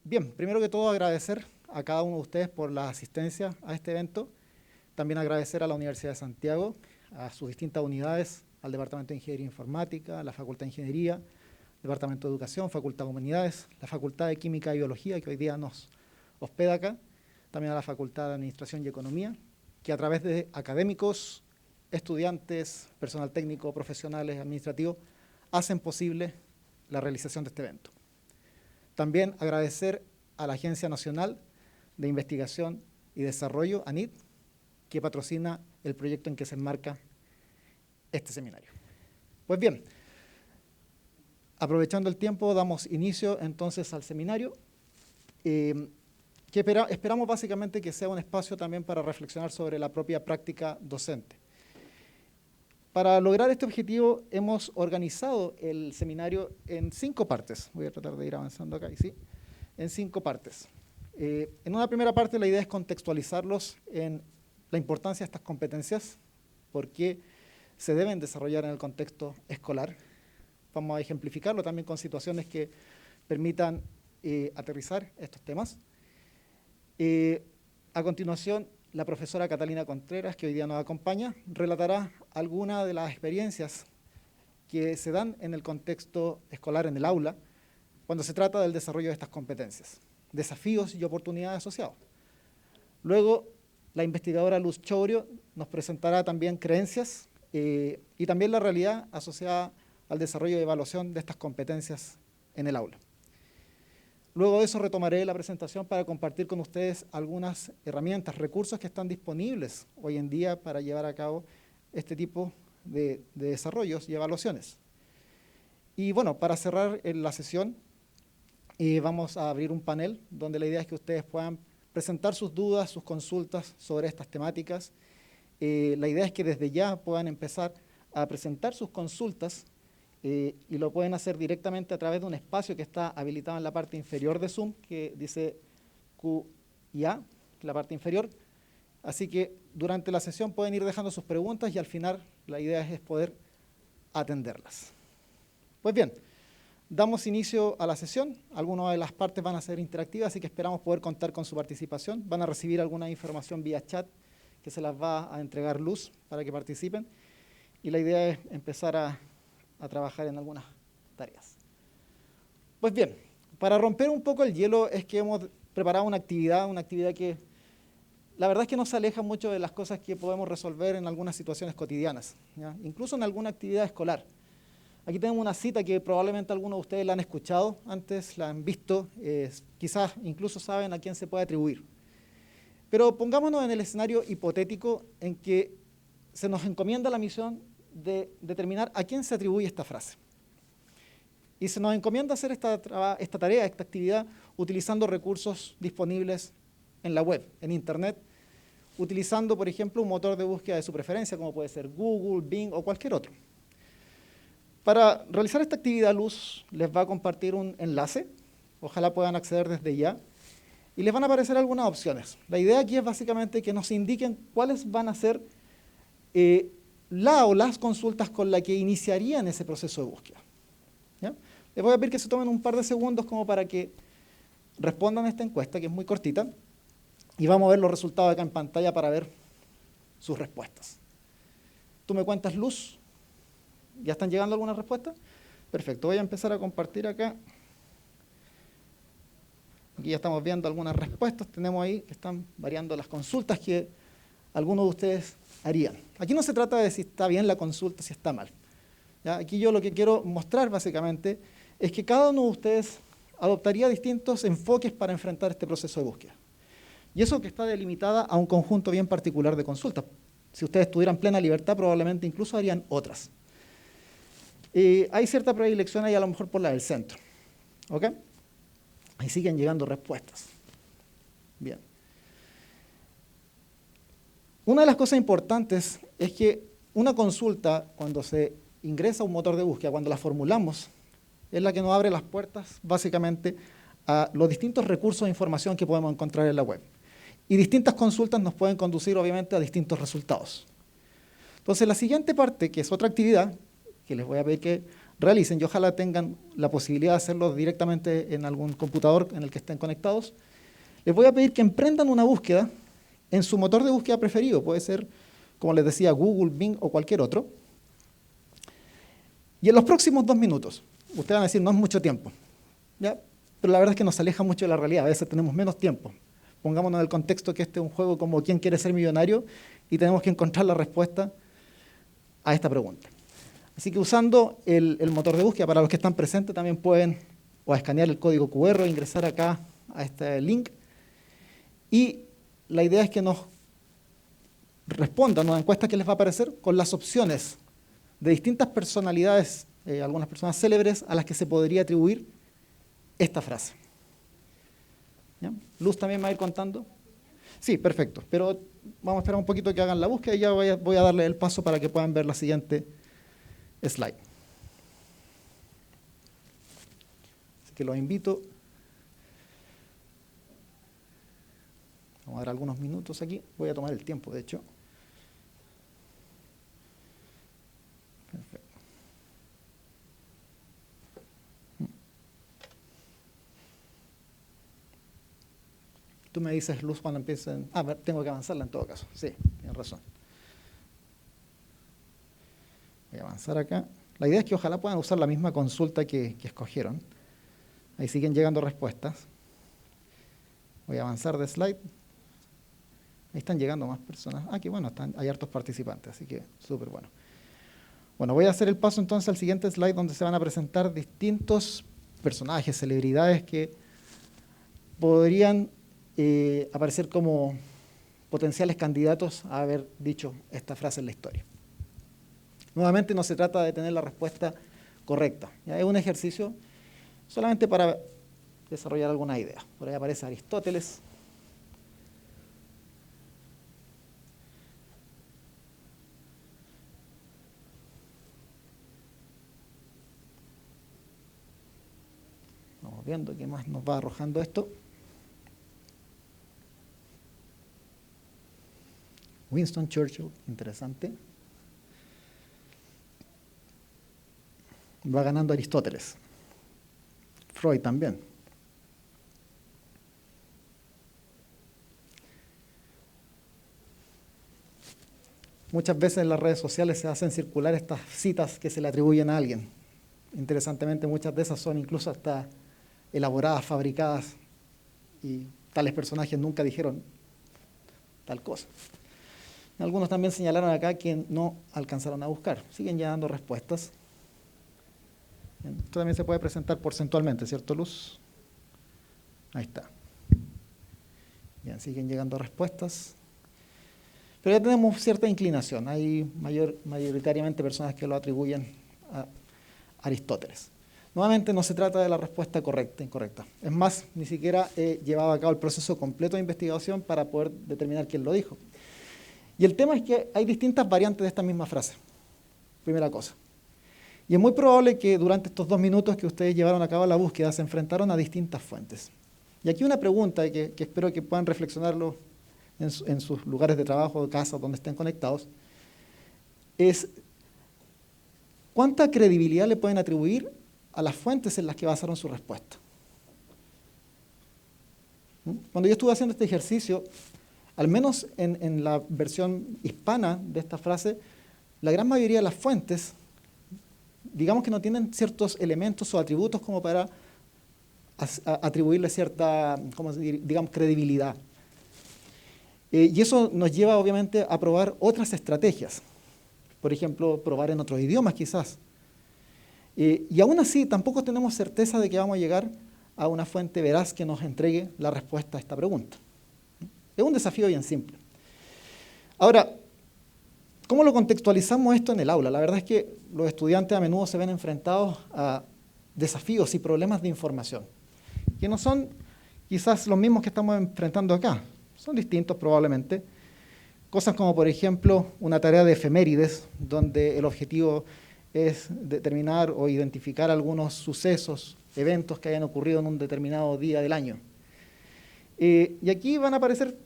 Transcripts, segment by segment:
Bien, primero que todo agradecer a cada uno de ustedes por la asistencia a este evento. También agradecer a la Universidad de Santiago, a sus distintas unidades, al Departamento de Ingeniería Informática, a la Facultad de Ingeniería, Departamento de Educación, Facultad de Humanidades, la Facultad de Química y Biología, que hoy día nos hospeda acá, también a la Facultad de Administración y Economía, que a través de académicos, estudiantes, personal técnico, profesionales, administrativos, hacen posible la realización de este evento. También agradecer a la Agencia Nacional de Investigación y Desarrollo, ANID, que patrocina el proyecto en que se enmarca este seminario. Pues bien, aprovechando el tiempo, damos inicio entonces al seminario, que esperamos básicamente que sea un espacio también para reflexionar sobre la propia práctica docente. Para lograr este objetivo hemos organizado el seminario en 5 partes. Voy a tratar de ir avanzando acá, ¿sí? En 5 partes. En una primera parte la idea es contextualizarlos en la importancia de estas competencias, por qué se deben desarrollar en el contexto escolar. Vamos a ejemplificarlo también con situaciones que permitan aterrizar estos temas. A continuación, la profesora Catalina Contreras, que hoy día nos acompaña, relatará algunas de las experiencias que se dan en el contexto escolar, en el aula, cuando se trata del desarrollo de estas competencias, desafíos y oportunidades asociados. Luego, la investigadora Luz Chourio nos presentará también creencias y también la realidad asociada al desarrollo y evaluación de estas competencias en el aula. Luego de eso retomaré la presentación para compartir con ustedes algunas herramientas, recursos que están disponibles hoy en día para llevar a cabo este tipo de desarrollos y evaluaciones. Y bueno, para cerrar la sesión, vamos a abrir un panel donde la idea es que ustedes puedan presentar sus dudas, sus consultas sobre estas temáticas. La idea es que desde ya puedan empezar a presentar sus consultas y lo pueden hacer directamente a través de un espacio que está habilitado en la parte inferior de Zoom, que dice Q&A, la parte inferior. Así que durante la sesión pueden ir dejando sus preguntas y al final la idea es poder atenderlas. Pues bien, damos inicio a la sesión. Algunas de las partes van a ser interactivas, así que esperamos poder contar con su participación. Van a recibir alguna información vía chat que se las va a entregar Luz para que participen. Y la idea es empezar a trabajar en algunas tareas. Pues bien, para romper un poco el hielo es que hemos preparado una actividad que la verdad es que no se aleja mucho de las cosas que podemos resolver en algunas situaciones cotidianas, ¿ya? Incluso en alguna actividad escolar. Aquí tenemos una cita que probablemente algunos de ustedes la han escuchado antes, la han visto, quizás incluso saben a quién se puede atribuir. Pero pongámonos en el escenario hipotético en que se nos encomienda la misión de determinar a quién se atribuye esta frase. Y se nos encomienda hacer esta tarea, esta actividad, utilizando recursos disponibles en la web, en Internet, utilizando, por ejemplo, un motor de búsqueda de su preferencia, como puede ser Google, Bing o cualquier otro. Para realizar esta actividad, Luz les va a compartir un enlace, ojalá puedan acceder desde ya, y les van a aparecer algunas opciones. La idea aquí es básicamente que nos indiquen cuáles van a ser las consultas con las que iniciarían ese proceso de búsqueda. ¿Ya? Les voy a pedir que se tomen un par de segundos como para que respondan a esta encuesta, que es muy cortita, y vamos a ver los resultados acá en pantalla para ver sus respuestas. ¿Tú me cuentas, Luz? ¿Ya están llegando algunas respuestas? Perfecto, voy a empezar a compartir acá. Aquí ya estamos viendo algunas respuestas, tenemos ahí que están variando las consultas que algunos de ustedes harían. Aquí no se trata de si está bien la consulta, si está mal. ¿Ya? Aquí yo lo que quiero mostrar básicamente es que cada uno de ustedes adoptaría distintos enfoques para enfrentar este proceso de búsqueda. Y eso que está delimitada a un conjunto bien particular de consultas. Si ustedes tuvieran plena libertad, probablemente incluso harían otras. Hay cierta predilección ahí a lo mejor por la del centro. ¿Ok? Ahí siguen llegando respuestas. Bien. Una de las cosas importantes es que una consulta, cuando se ingresa a un motor de búsqueda, cuando la formulamos, es la que nos abre las puertas básicamente a los distintos recursos de información que podemos encontrar en la web. Y distintas consultas nos pueden conducir obviamente a distintos resultados. Entonces la siguiente parte, que es otra actividad, que les voy a pedir que realicen y ojalá tengan la posibilidad de hacerlo directamente en algún computador en el que estén conectados. Les voy a pedir que emprendan una búsqueda en su motor de búsqueda preferido. Puede ser, como les decía, Google, Bing o cualquier otro. Y en los próximos 2 minutos, ustedes van a decir, no es mucho tiempo, ¿ya? Pero la verdad es que nos aleja mucho de la realidad. A veces tenemos menos tiempo. Pongámonos en el contexto que este es un juego como ¿Quién quiere ser millonario? Y tenemos que encontrar la respuesta a esta pregunta. Así que usando el motor de búsqueda, para los que están presentes también pueden o escanear el código QR o ingresar acá a este link. Y la idea es que nos respondan a una encuesta que les va a aparecer con las opciones de distintas personalidades, algunas personas célebres, a las que se podría atribuir esta frase. ¿Ya? Luz también me va a ir contando. Sí, perfecto, pero vamos a esperar un poquito que hagan la búsqueda y ya voy a darle el paso para que puedan ver la siguiente slide. Así que los invito. Vamos a dar algunos minutos aquí. Voy a tomar el tiempo, de hecho. Perfecto. Tú me dices, Luz, cuando empiecen. Tengo que avanzarla en todo caso. Sí, tienes razón. Voy a avanzar acá. La idea es que ojalá puedan usar la misma consulta que escogieron. Ahí siguen llegando respuestas. Voy a avanzar de slide. Ahí están llegando más personas. Qué bueno, hay hartos participantes, así que súper bueno. Bueno, voy a hacer el paso entonces al siguiente slide donde se van a presentar distintos personajes, celebridades que podrían aparecer como potenciales candidatos a haber dicho esta frase en la historia. Nuevamente no se trata de tener la respuesta correcta. ¿Ya? Es un ejercicio solamente para desarrollar alguna idea. Por ahí aparece Aristóteles. Vamos viendo qué más nos va arrojando esto. Winston Churchill, interesante. Va ganando Aristóteles. Freud también. Muchas veces en las redes sociales se hacen circular estas citas que se le atribuyen a alguien. Interesantemente, muchas de esas son incluso hasta elaboradas, fabricadas, y tales personajes nunca dijeron tal cosa. Algunos también señalaron acá que no alcanzaron a buscar. Siguen ya dando respuestas. Esto también se puede presentar porcentualmente, ¿cierto, Luz? Ahí está. Bien, siguen llegando respuestas. Pero ya tenemos cierta inclinación. Hay mayoritariamente personas que lo atribuyen a Aristóteles. Nuevamente no se trata de la respuesta correcta, incorrecta. Es más, ni siquiera he llevado a cabo el proceso completo de investigación para poder determinar quién lo dijo. Y el tema es que hay distintas variantes de esta misma frase. Primera cosa. Y es muy probable que durante estos 2 minutos que ustedes llevaron a cabo la búsqueda se enfrentaron a distintas fuentes. Y aquí una pregunta que espero que puedan reflexionarlo en sus lugares de trabajo, casa, donde estén conectados, es ¿cuánta credibilidad le pueden atribuir a las fuentes en las que basaron su respuesta? Cuando yo estuve haciendo este ejercicio, al menos en la versión hispana de esta frase, la gran mayoría de las fuentes, digamos que no tienen ciertos elementos o atributos como para atribuirle cierta, digamos, credibilidad. Y eso nos lleva obviamente a probar otras estrategias. Por ejemplo, probar en otros idiomas quizás. Y aún así tampoco tenemos certeza de que vamos a llegar a una fuente veraz que nos entregue la respuesta a esta pregunta. Es un desafío bien simple. Ahora, ¿cómo lo contextualizamos esto en el aula? La verdad es que los estudiantes a menudo se ven enfrentados a desafíos y problemas de información, que no son quizás los mismos que estamos enfrentando acá. Son distintos probablemente. Cosas como, por ejemplo, una tarea de efemérides, donde el objetivo es determinar o identificar algunos sucesos, eventos que hayan ocurrido en un determinado día del año. Y aquí van a aparecer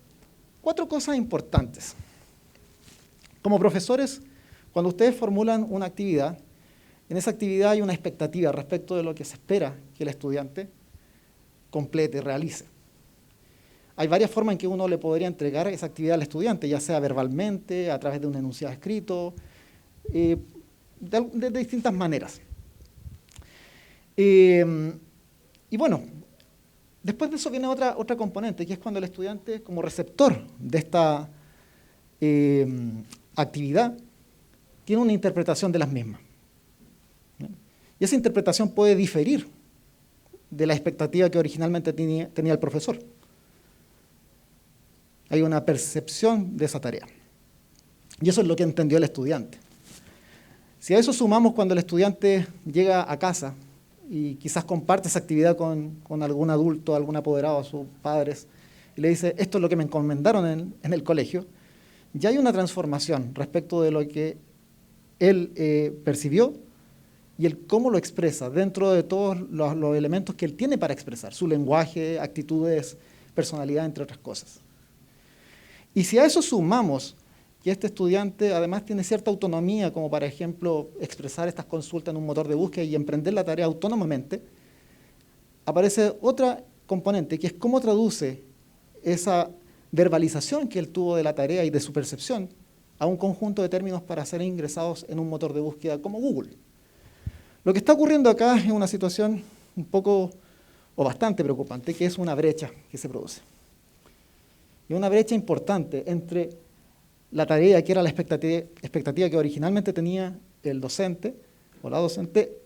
4 cosas importantes. Como profesores, cuando ustedes formulan una actividad, En esa actividad hay una expectativa respecto de lo que se espera que el estudiante complete, realice. Hay varias formas en que uno le podría entregar esa actividad al estudiante, ya sea verbalmente, a través de un enunciado escrito, de distintas maneras. Y bueno, después de eso viene otra componente, que es cuando el estudiante, como receptor de esta actividad, tiene una interpretación de las mismas. Y esa interpretación puede diferir de la expectativa que originalmente tenía el profesor. Hay una percepción de esa tarea. Y eso es lo que entendió el estudiante. Si a eso sumamos cuando el estudiante llega a casa y quizás comparte esa actividad con algún adulto, algún apoderado, sus padres, y le dice, esto es lo que me encomendaron en el colegio, ya hay una transformación respecto de lo que él percibió y el cómo lo expresa dentro de todos los elementos que él tiene para expresar, su lenguaje, actitudes, personalidad, entre otras cosas. Y si a eso sumamos que este estudiante además tiene cierta autonomía, como por ejemplo expresar estas consultas en un motor de búsqueda y emprender la tarea autónomamente, aparece otra componente, que es cómo traduce esa verbalización que él tuvo de la tarea y de su percepción a un conjunto de términos para ser ingresados en un motor de búsqueda como Google. Lo que está ocurriendo acá es una situación un poco o bastante preocupante, que es una brecha que se produce. Y una brecha importante entre la tarea que era la expectativa que originalmente tenía el docente o la docente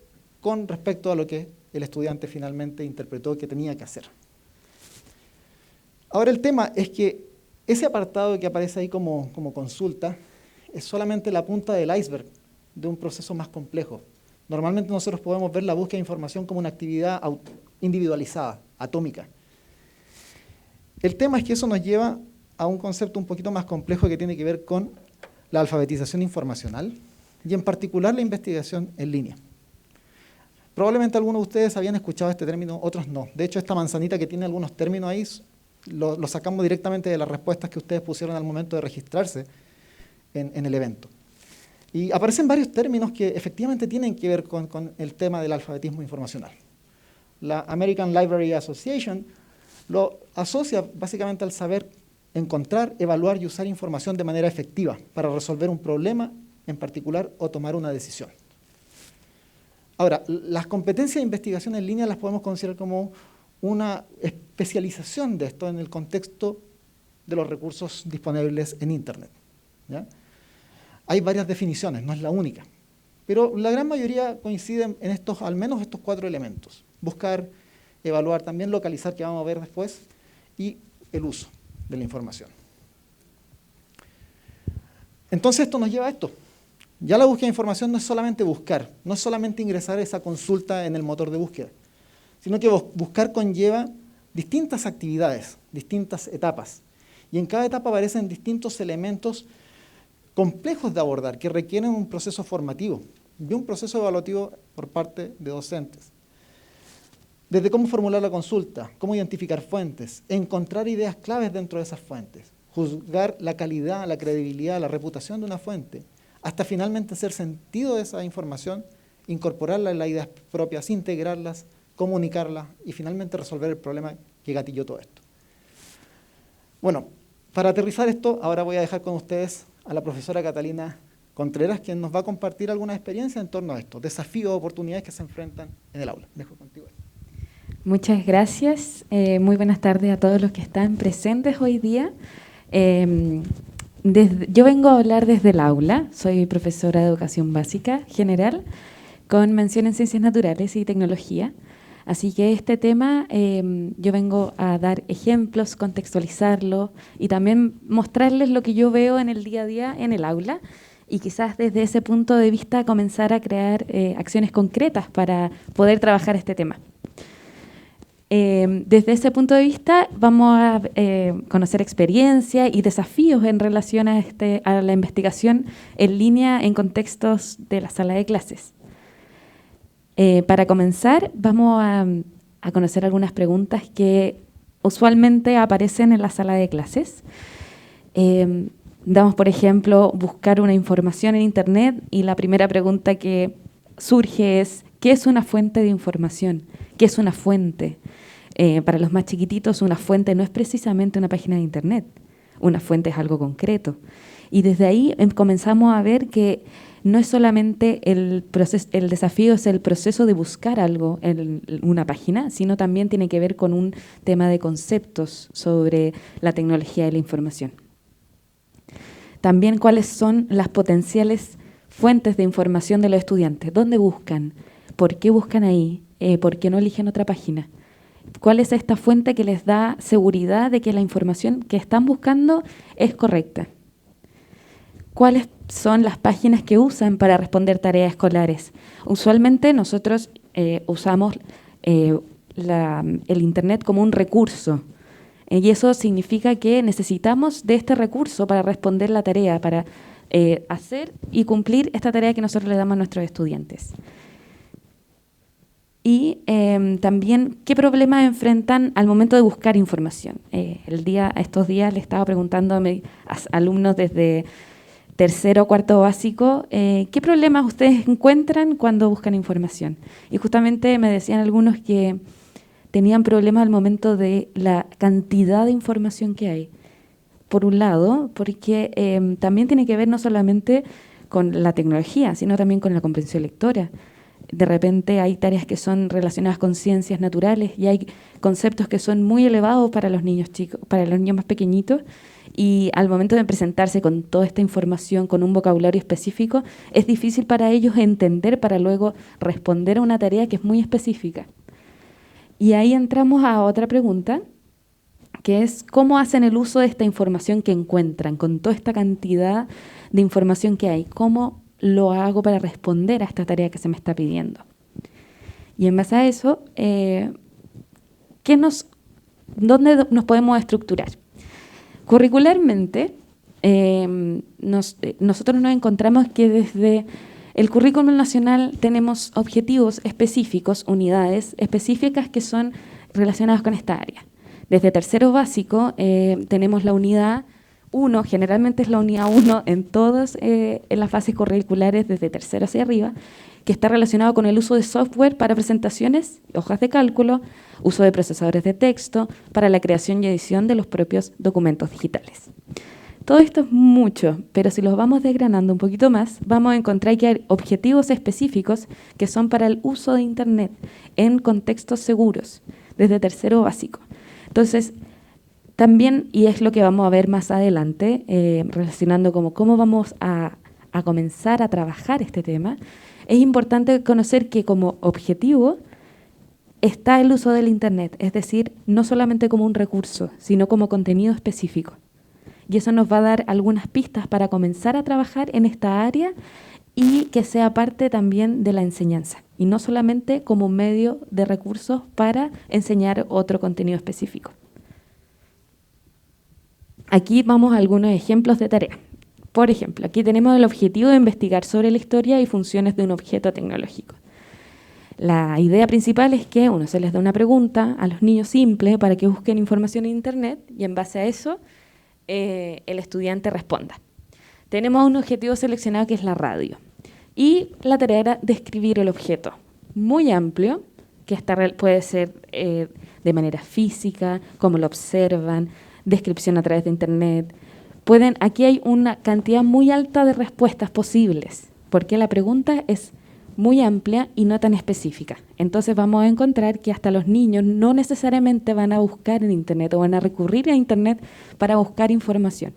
con respecto a lo que el estudiante finalmente interpretó que tenía que hacer. Ahora el tema es que ese apartado que aparece ahí como consulta es solamente la punta del iceberg de un proceso más complejo. Normalmente nosotros podemos ver la búsqueda de información como una actividad individualizada, atómica. El tema es que eso nos lleva a un concepto un poquito más complejo que tiene que ver con la alfabetización informacional y en particular la investigación en línea. Probablemente algunos de ustedes habían escuchado este término, otros no. De hecho, esta manzanita que tiene algunos términos ahí, lo sacamos directamente de las respuestas que ustedes pusieron al momento de registrarse en el evento. Y aparecen varios términos que efectivamente tienen que ver con el tema del alfabetismo informacional. La American Library Association lo asocia básicamente al saber encontrar, evaluar y usar información de manera efectiva para resolver un problema en particular o tomar una decisión. Ahora, las competencias de investigación en línea las podemos considerar como una especialización de esto en el contexto de los recursos disponibles en Internet, ¿ya? Hay varias definiciones, no es la única, pero la gran mayoría coinciden en al menos estos 4 elementos: buscar, evaluar, también localizar, que vamos a ver después, y el uso de la información. Entonces esto nos lleva a esto. Ya la búsqueda de información no es solamente buscar, no es solamente ingresar esa consulta en el motor de búsqueda, sino que buscar conlleva distintas actividades, distintas etapas. Y en cada etapa aparecen distintos elementos complejos de abordar, que requieren un proceso formativo y un proceso evaluativo por parte de docentes. Desde cómo formular la consulta, cómo identificar fuentes, encontrar ideas claves dentro de esas fuentes, juzgar la calidad, la credibilidad, la reputación de una fuente, hasta finalmente hacer sentido de esa información, incorporarla en las ideas propias, integrarlas, comunicarlas y finalmente resolver el problema que gatilló todo esto. Bueno, para aterrizar esto, ahora voy a dejar con ustedes a la profesora Catalina Contreras, quien nos va a compartir alguna experiencia en torno a esto, desafíos, oportunidades que se enfrentan en el aula. Dejo contigo. Muchas gracias. Muy buenas tardes a todos los que están presentes hoy día. Yo vengo a hablar desde el aula. Soy profesora de educación básica general con mención en ciencias naturales y tecnología. Así que este tema yo vengo a dar ejemplos, contextualizarlo y también mostrarles lo que yo veo en el día a día en el aula y quizás desde ese punto de vista comenzar a crear acciones concretas para poder trabajar este tema. Desde ese punto de vista vamos a conocer experiencias y desafíos en relación a la investigación en línea en contextos de la sala de clases. Para comenzar, vamos a conocer algunas preguntas que usualmente aparecen en la sala de clases. Damos, por ejemplo, buscar una información en Internet y la primera pregunta que surge es, ¿qué es una fuente de información? ¿Qué es una fuente? Para los más chiquititos, una fuente no es precisamente una página de internet. Una fuente es algo concreto. Y desde ahí comenzamos a ver que no es solamente el desafío es el proceso de buscar algo en una página, sino también tiene que ver con un tema de conceptos sobre la tecnología de la información. También cuáles son las potenciales fuentes de información de los estudiantes. ¿Dónde buscan? ¿Por qué buscan ahí? ¿Por qué no eligen otra página? ¿Cuál es esta fuente que les da seguridad de que la información que están buscando es correcta? ¿Cuáles son las páginas que usan para responder tareas escolares? Usualmente nosotros usamos el Internet como un recurso. Y eso significa que necesitamos de este recurso para responder la tarea, para hacer y cumplir esta tarea que nosotros le damos a nuestros estudiantes. Y también, ¿qué problemas enfrentan al momento de buscar información? Estos días le estaba preguntando a mis alumnos desde tercero o cuarto básico, ¿qué problemas ustedes encuentran cuando buscan información? Y justamente me decían algunos que tenían problemas al momento de la cantidad de información que hay. Por un lado, porque también tiene que ver no solamente con la tecnología, sino también con la comprensión lectora. De repente hay tareas que son relacionadas con ciencias naturales y hay conceptos que son muy elevados para los niños chicos, para los niños más pequeñitos, y al momento de presentarse con toda esta información, con un vocabulario específico, es difícil para ellos entender para luego responder a una tarea que es muy específica. Y ahí entramos a otra pregunta, que es ¿cómo hacen el uso de esta información que encuentran con toda esta cantidad de información que hay? ¿Cómo lo hago para responder a esta tarea que se me está pidiendo? Y en base a eso, ¿dónde nos podemos estructurar? Curricularmente, nosotros nos encontramos que desde el currículum nacional tenemos objetivos específicos, unidades específicas que son relacionadas con esta área. Desde tercero básico tenemos la unidad 1, generalmente es la unidad 1 en todas las fases curriculares desde tercero hacia arriba, que está relacionado con el uso de software para presentaciones, hojas de cálculo, uso de procesadores de texto, para la creación y edición de los propios documentos digitales. Todo esto es mucho, pero si los vamos desgranando un poquito más, vamos a encontrar que hay objetivos específicos que son para el uso de Internet en contextos seguros, desde tercero básico. Entonces, también, y es lo que vamos a ver más adelante, relacionando cómo vamos a comenzar a trabajar este tema, es importante conocer que como objetivo está el uso del Internet, es decir, no solamente como un recurso, sino como contenido específico. Y eso nos va a dar algunas pistas para comenzar a trabajar en esta área y que sea parte también de la enseñanza, y no solamente como un medio de recursos para enseñar otro contenido específico. Aquí vamos a algunos ejemplos de tarea. Por ejemplo, aquí tenemos el objetivo de investigar sobre la historia y funciones de un objeto tecnológico. La idea principal es que uno se les da una pregunta a los niños simple para que busquen información en Internet y en base a eso el estudiante responda. Tenemos un objetivo seleccionado que es la radio y la tarea era describir el objeto. Muy amplio, que puede ser de manera física, cómo lo observan, descripción a través de Internet. Aquí hay una cantidad muy alta de respuestas posibles, porque la pregunta es muy amplia y no tan específica. Entonces vamos a encontrar que hasta los niños no necesariamente van a buscar en Internet o van a recurrir a Internet para buscar información.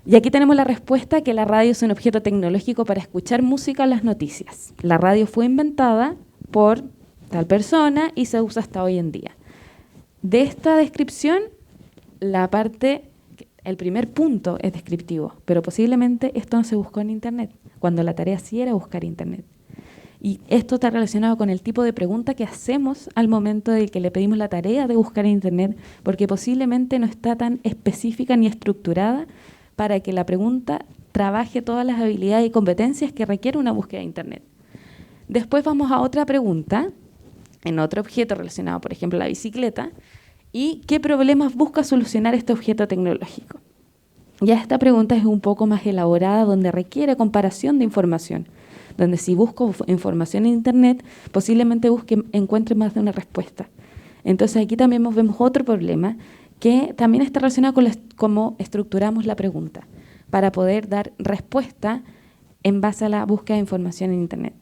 Y aquí tenemos la respuesta que la radio es un objeto tecnológico para escuchar música o las noticias. La radio fue inventada por tal persona y se usa hasta hoy en día. De esta descripción, el primer punto es descriptivo, pero posiblemente esto no se buscó en Internet, cuando la tarea sí era buscar Internet. Y esto está relacionado con el tipo de pregunta que hacemos al momento de que le pedimos la tarea de buscar en Internet, porque posiblemente no está tan específica ni estructurada para que la pregunta trabaje todas las habilidades y competencias que requiere una búsqueda de Internet. Después vamos a otra pregunta, en otro objeto relacionado, por ejemplo, a la bicicleta, y qué problemas busca solucionar este objeto tecnológico. Ya esta pregunta es un poco más elaborada, donde requiere comparación de información. donde si busco información en Internet, posiblemente encuentre más de una respuesta. Entonces aquí también vemos otro problema que también está relacionado con cómo estructuramos la pregunta para poder dar respuesta en base a la búsqueda de información en Internet.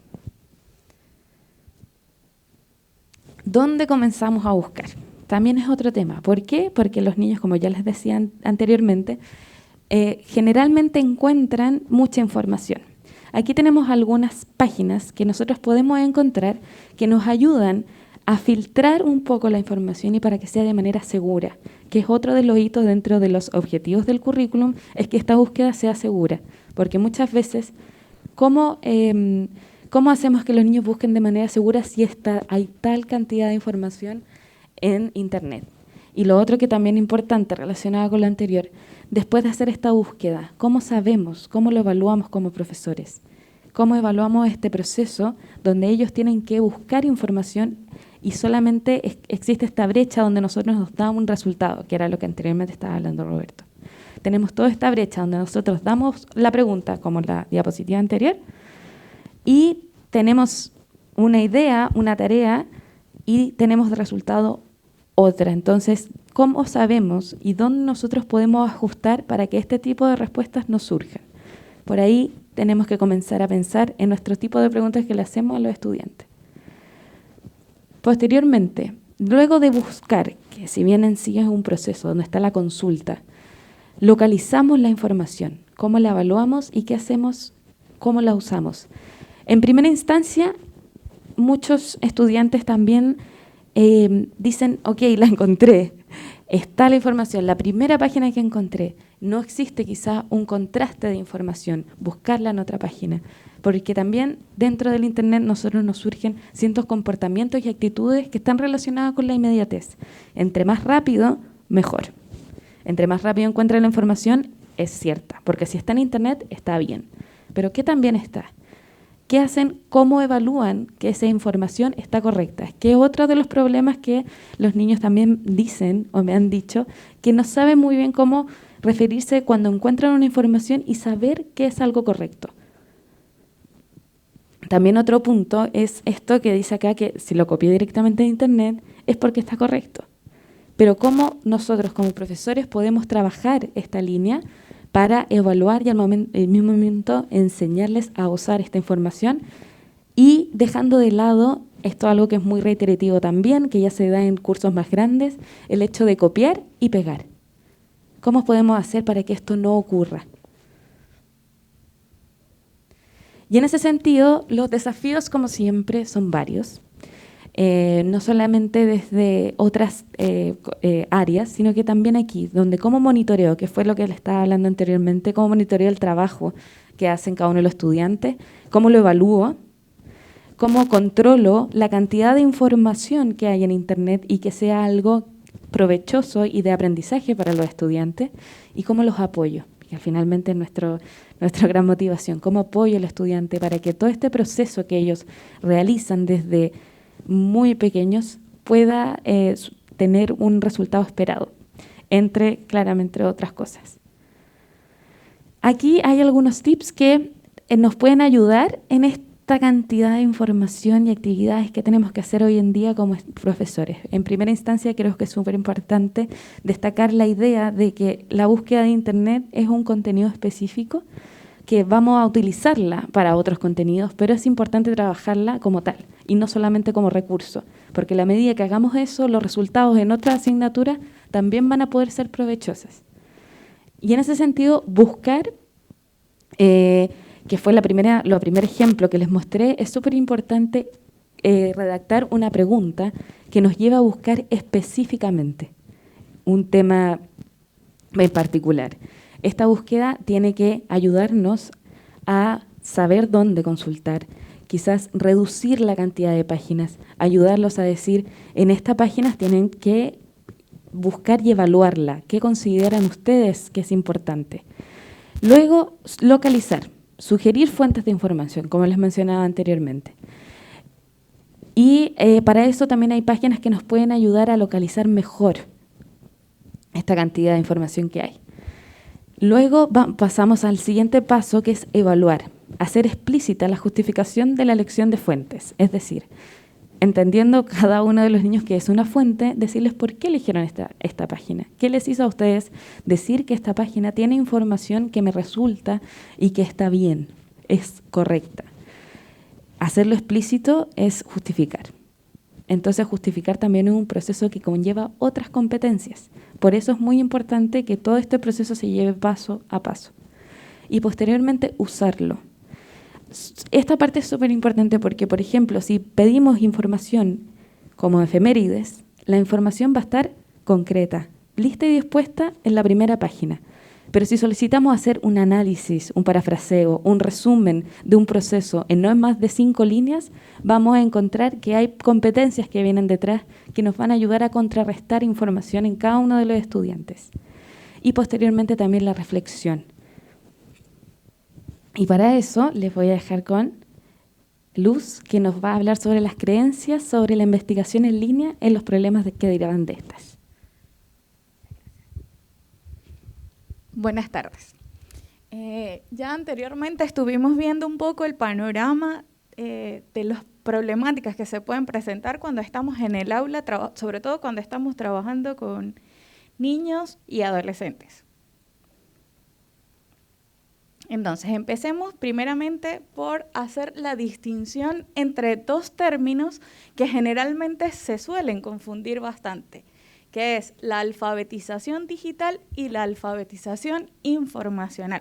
¿Dónde comenzamos a buscar? También es otro tema. ¿Por qué? Porque los niños, como ya les decía anteriormente, generalmente encuentran mucha información. Aquí tenemos algunas páginas que nosotros podemos encontrar que nos ayudan a filtrar un poco la información y para que sea de manera segura, que es otro de los hitos dentro de los objetivos del currículum, es que esta búsqueda sea segura, porque muchas veces, ¿cómo hacemos que los niños busquen de manera segura si hay tal cantidad de información en Internet? Y lo otro que también es importante, relacionado con lo anterior, después de hacer esta búsqueda, ¿cómo sabemos, cómo lo evaluamos como profesores? ¿Cómo evaluamos este proceso donde ellos tienen que buscar información y solamente existe esta brecha donde nosotros nos damos un resultado, que era lo que anteriormente estaba hablando Roberto? Tenemos toda esta brecha donde nosotros damos la pregunta, como la diapositiva anterior, y tenemos una idea, una tarea, y tenemos de resultado otra. Entonces, ¿cómo sabemos y dónde nosotros podemos ajustar para que este tipo de respuestas nos surjan? Por ahí tenemos que comenzar a pensar en nuestro tipo de preguntas que le hacemos a los estudiantes. Posteriormente, luego de buscar, que si bien en sí es un proceso donde está la consulta, localizamos la información, cómo la evaluamos y qué hacemos, cómo la usamos. En primera instancia, muchos estudiantes también dicen, ok, la encontré, está la información, la primera página que encontré, no existe quizá un contraste de información, buscarla en otra página, porque también dentro del Internet nosotros nos surgen ciertos comportamientos y actitudes que están relacionados con la inmediatez. Entre más rápido, mejor. Entre más rápido encuentre la información, es cierta, porque si está en Internet, está bien. Pero ¿qué también está? ¿Qué hacen? ¿Cómo evalúan que esa información está correcta? Que es otro de los problemas que los niños también dicen o me han dicho, que no saben muy bien cómo referirse cuando encuentran una información y saber que es algo correcto. También otro punto es esto que dice acá, que si lo copié directamente de Internet es porque está correcto. Pero ¿cómo nosotros como profesores podemos trabajar esta línea para evaluar y al mismo momento enseñarles a usar esta información y dejando de lado, esto es algo que es muy reiterativo también, que ya se da en cursos más grandes, el hecho de copiar y pegar? ¿Cómo podemos hacer para que esto no ocurra? Y en ese sentido, los desafíos, como siempre, son varios. No solamente desde otras áreas, sino que también aquí, donde cómo monitoreo, que fue lo que le estaba hablando anteriormente, cómo monitoreo el trabajo que hacen cada uno de los estudiantes, cómo lo evalúo, cómo controlo la cantidad de información que hay en Internet y que sea algo provechoso y de aprendizaje para los estudiantes, y cómo los apoyo. Que finalmente es nuestra gran motivación, cómo apoyo al estudiante para que todo este proceso que ellos realizan desde muy pequeños pueda tener un resultado esperado, claramente otras cosas. Aquí hay algunos tips que nos pueden ayudar en esta cantidad de información y actividades que tenemos que hacer hoy en día como profesores. En primera instancia, creo que es súper importante destacar la idea de que la búsqueda de Internet es un contenido específico, que vamos a utilizarla para otros contenidos, pero es importante trabajarla como tal y no solamente como recurso, porque a la medida que hagamos eso, los resultados en otras asignaturas también van a poder ser provechosas. Y en ese sentido, buscar, que fue el primer ejemplo que les mostré, es súper importante redactar una pregunta que nos lleva a buscar específicamente un tema en particular. Esta búsqueda tiene que ayudarnos a saber dónde consultar, quizás reducir la cantidad de páginas, ayudarlos a decir, en esta página tienen que buscar y evaluarla, ¿qué consideran ustedes que es importante? Luego, localizar, sugerir fuentes de información, como les mencionaba anteriormente. Y para eso también hay páginas que nos pueden ayudar a localizar mejor esta cantidad de información que hay. Luego pasamos al siguiente paso, que es evaluar. hacer explícita la justificación de la elección de fuentes, es decir, entendiendo cada uno de los niños que es una fuente, decirles por qué eligieron esta página. ¿Qué les hizo a ustedes decir que esta página tiene información que me resulta y que está bien, es correcta? Hacerlo explícito es justificar. Entonces, justificar también es un proceso que conlleva otras competencias. Por eso es muy importante que todo este proceso se lleve paso a paso. Y posteriormente, usarlo. Esta parte es súper importante porque, por ejemplo, si pedimos información como efemérides, la información va a estar concreta, lista y dispuesta en la primera página. Pero si solicitamos hacer un análisis, un parafraseo, un resumen de un proceso en no más de 5 líneas, vamos a encontrar que hay competencias que vienen detrás que nos van a ayudar a contrarrestar información en cada uno de los estudiantes. Y posteriormente también la reflexión. Y para eso les voy a dejar con Luz, que nos va a hablar sobre las creencias, sobre la investigación en línea en los problemas que derivan de estas. Buenas tardes. Ya anteriormente estuvimos viendo un poco el panorama de las problemáticas que se pueden presentar cuando estamos en el aula, sobre todo cuando estamos trabajando con niños y adolescentes. Entonces, empecemos primeramente por hacer la distinción entre dos términos que generalmente se suelen confundir bastante, que es la alfabetización digital y la alfabetización informacional.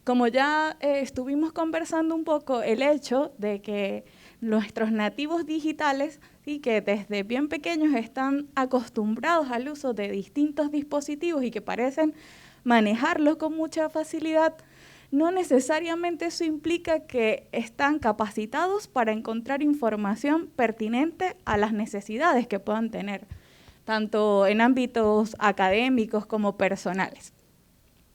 Como ya estuvimos conversando un poco, el hecho de que nuestros nativos digitales, ¿sí?, que desde bien pequeños están acostumbrados al uso de distintos dispositivos y que parecen manejarlos con mucha facilidad, no necesariamente eso implica que están capacitados para encontrar información pertinente a las necesidades que puedan tener, tanto en ámbitos académicos como personales.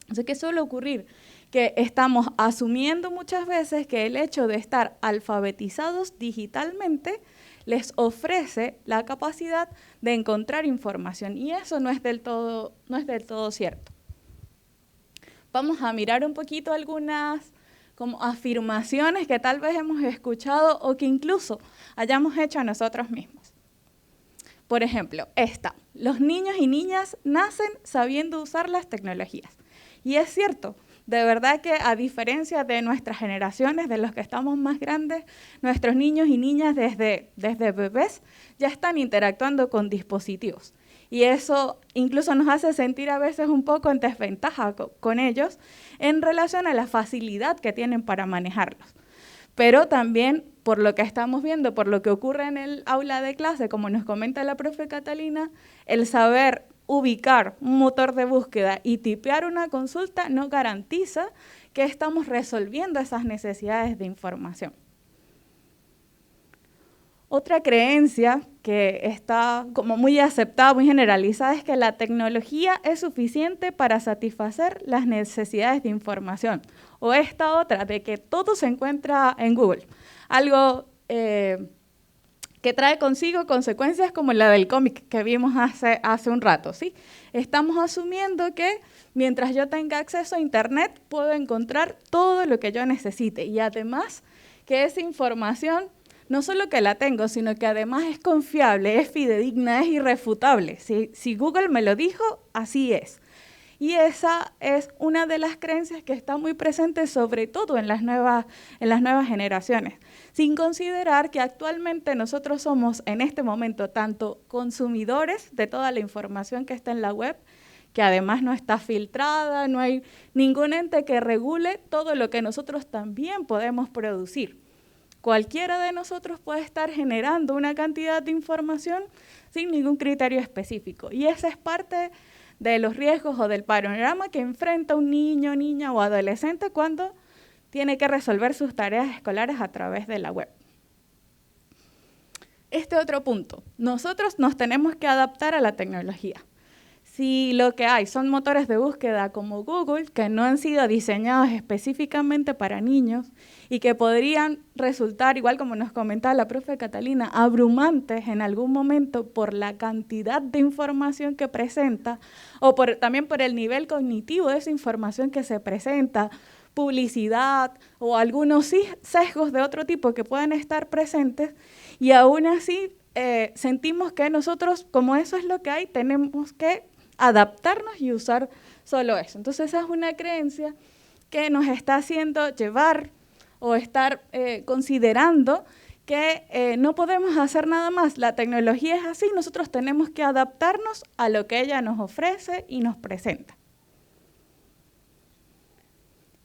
Entonces, ¿qué suele ocurrir? Que estamos asumiendo muchas veces que el hecho de estar alfabetizados digitalmente les ofrece la capacidad de encontrar información, y eso no es del todo cierto. Vamos a mirar un poquito algunas como afirmaciones que tal vez hemos escuchado o que incluso hayamos hecho nosotros mismos. Por ejemplo, los niños y niñas nacen sabiendo usar las tecnologías. Y es cierto, de verdad que a diferencia de nuestras generaciones, de los que estamos más grandes, nuestros niños y niñas desde bebés ya están interactuando con dispositivos. Y eso incluso nos hace sentir a veces un poco en desventaja con ellos en relación a la facilidad que tienen para manejarlos. Pero también, por lo que estamos viendo, por lo que ocurre en el aula de clase, como nos comenta la profe Catalina, el saber ubicar un motor de búsqueda y tipear una consulta no garantiza que estamos resolviendo esas necesidades de información. Otra creencia que está como muy aceptada, muy generalizada, es que la tecnología es suficiente para satisfacer las necesidades de información. O esta otra, de que todo se encuentra en Google. Algo que trae consigo consecuencias como la del cómic que vimos hace un rato, ¿sí? Estamos asumiendo que mientras yo tenga acceso a Internet, puedo encontrar todo lo que yo necesite. Y además, que esa información no solo que la tengo, sino que además es confiable, es fidedigna, es irrefutable. Si Google me lo dijo, así es. Y esa es una de las creencias que está muy presente, sobre todo en las nuevas generaciones, sin considerar que actualmente nosotros somos en este momento tanto consumidores de toda la información que está en la web, que además no está filtrada, no hay ningún ente que regule todo lo que nosotros también podemos producir. Cualquiera de nosotros puede estar generando una cantidad de información sin ningún criterio específico. Y esa es parte de los riesgos o del panorama que enfrenta un niño, niña o adolescente cuando tiene que resolver sus tareas escolares a través de la web. Este otro punto, nosotros nos tenemos que adaptar a la tecnología. Si lo que hay son motores de búsqueda como Google, que no han sido diseñados específicamente para niños y que podrían resultar, igual como nos comentaba la profe Catalina, abrumantes en algún momento por la cantidad de información que presenta o también por el nivel cognitivo de esa información que se presenta, publicidad o algunos sesgos de otro tipo que pueden estar presentes, y aún así sentimos que nosotros, como eso es lo que hay, tenemos que adaptarnos y usar solo eso. Entonces esa es una creencia que nos está haciendo llevar o estar considerando que no podemos hacer nada más. La tecnología es así, nosotros tenemos que adaptarnos a lo que ella nos ofrece y nos presenta.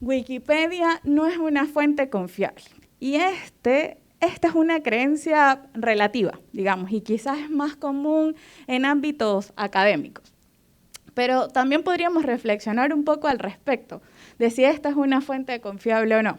Wikipedia no es una fuente confiable y esta es una creencia relativa, digamos, y quizás es más común en ámbitos académicos. Pero también podríamos reflexionar un poco al respecto de si esta es una fuente confiable o no.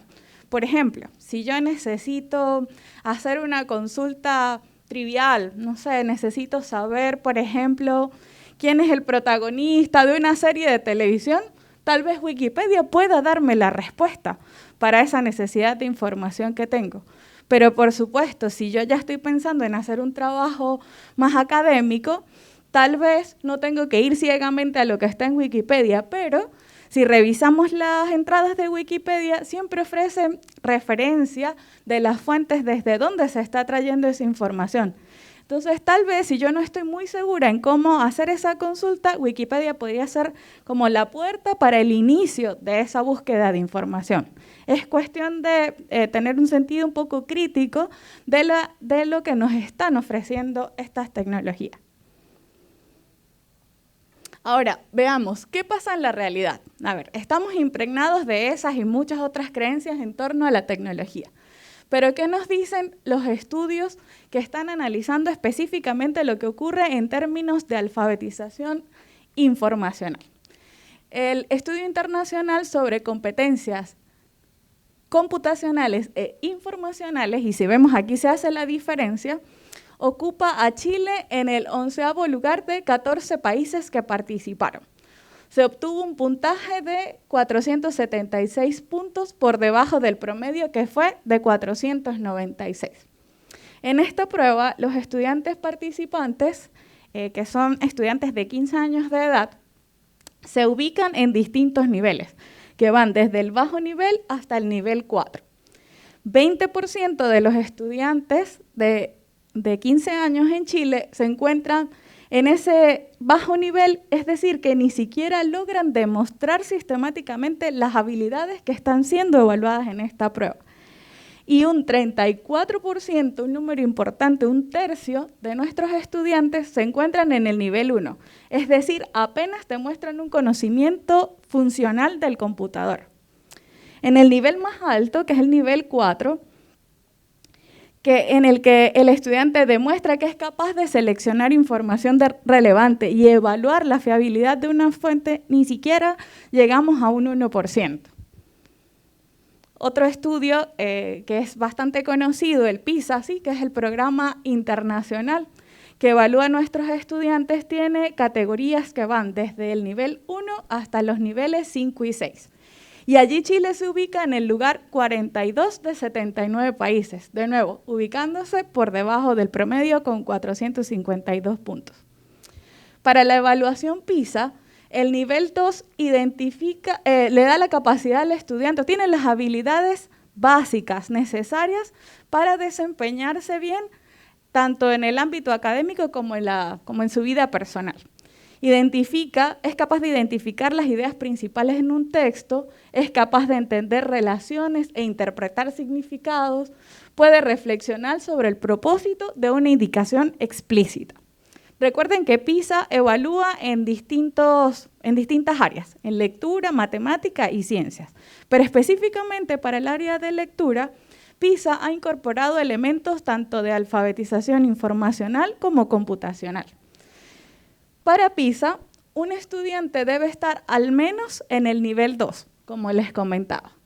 Por ejemplo, si yo necesito hacer una consulta trivial, no sé, necesito saber, por ejemplo, quién es el protagonista de una serie de televisión, tal vez Wikipedia pueda darme la respuesta para esa necesidad de información que tengo. Pero por supuesto, si yo ya estoy pensando en hacer un trabajo más académico, tal vez no tengo que ir ciegamente a lo que está en Wikipedia, pero si revisamos las entradas de Wikipedia, siempre ofrecen referencia de las fuentes desde donde se está trayendo esa información. Entonces, tal vez si yo no estoy muy segura en cómo hacer esa consulta, Wikipedia podría ser como la puerta para el inicio de esa búsqueda de información. Es cuestión de tener un sentido un poco crítico de lo que nos están ofreciendo estas tecnologías. Ahora, veamos, ¿qué pasa en la realidad? A ver, estamos impregnados de esas y muchas otras creencias en torno a la tecnología. Pero ¿qué nos dicen los estudios que están analizando específicamente lo que ocurre en términos de alfabetización informacional? El estudio internacional sobre competencias computacionales e informacionales, y si vemos aquí se hace la diferencia, ocupa a Chile en el 11º lugar de 14 países que participaron. Se obtuvo un puntaje de 476 puntos por debajo del promedio, que fue de 496. En esta prueba, los estudiantes participantes, que son estudiantes de 15 años de edad, se ubican en distintos niveles, que van desde el bajo nivel hasta el nivel 4. 20% de los estudiantes de 15 años en Chile se encuentran en ese bajo nivel, es decir, que ni siquiera logran demostrar sistemáticamente las habilidades que están siendo evaluadas en esta prueba. Y un 34%, un número importante, un tercio de nuestros estudiantes se encuentran en el nivel 1, es decir, apenas demuestran un conocimiento funcional del computador. En el nivel más alto, que es el nivel 4, en el que el estudiante demuestra que es capaz de seleccionar información relevante y evaluar la fiabilidad de una fuente, ni siquiera llegamos a un 1%. Otro estudio que es bastante conocido, el PISA, ¿sí?, que es el programa internacional que evalúa a nuestros estudiantes, tiene categorías que van desde el nivel 1 hasta los niveles 5 y 6. Y allí Chile se ubica en el lugar 42 de 79 países, de nuevo, ubicándose por debajo del promedio con 452 puntos. Para la evaluación PISA, el nivel 2 le da la capacidad al estudiante, tiene las habilidades básicas necesarias para desempeñarse bien, tanto en el ámbito académico como en su vida personal. Es capaz de identificar las ideas principales en un texto, es capaz de entender relaciones e interpretar significados, puede reflexionar sobre el propósito de una indicación explícita. Recuerden que PISA evalúa en distintas áreas, en lectura, matemática y ciencias, pero específicamente para el área de lectura, PISA ha incorporado elementos tanto de alfabetización informacional como computacional. Para PISA, un estudiante debe estar al menos en el nivel 2, como les comentaba.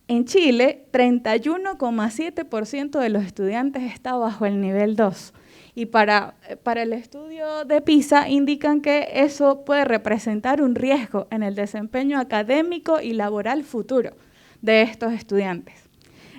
En Chile, 31,7% de los estudiantes está bajo el nivel 2. Y para el estudio de PISA indican que eso puede representar un riesgo en el desempeño académico y laboral futuro de estos estudiantes.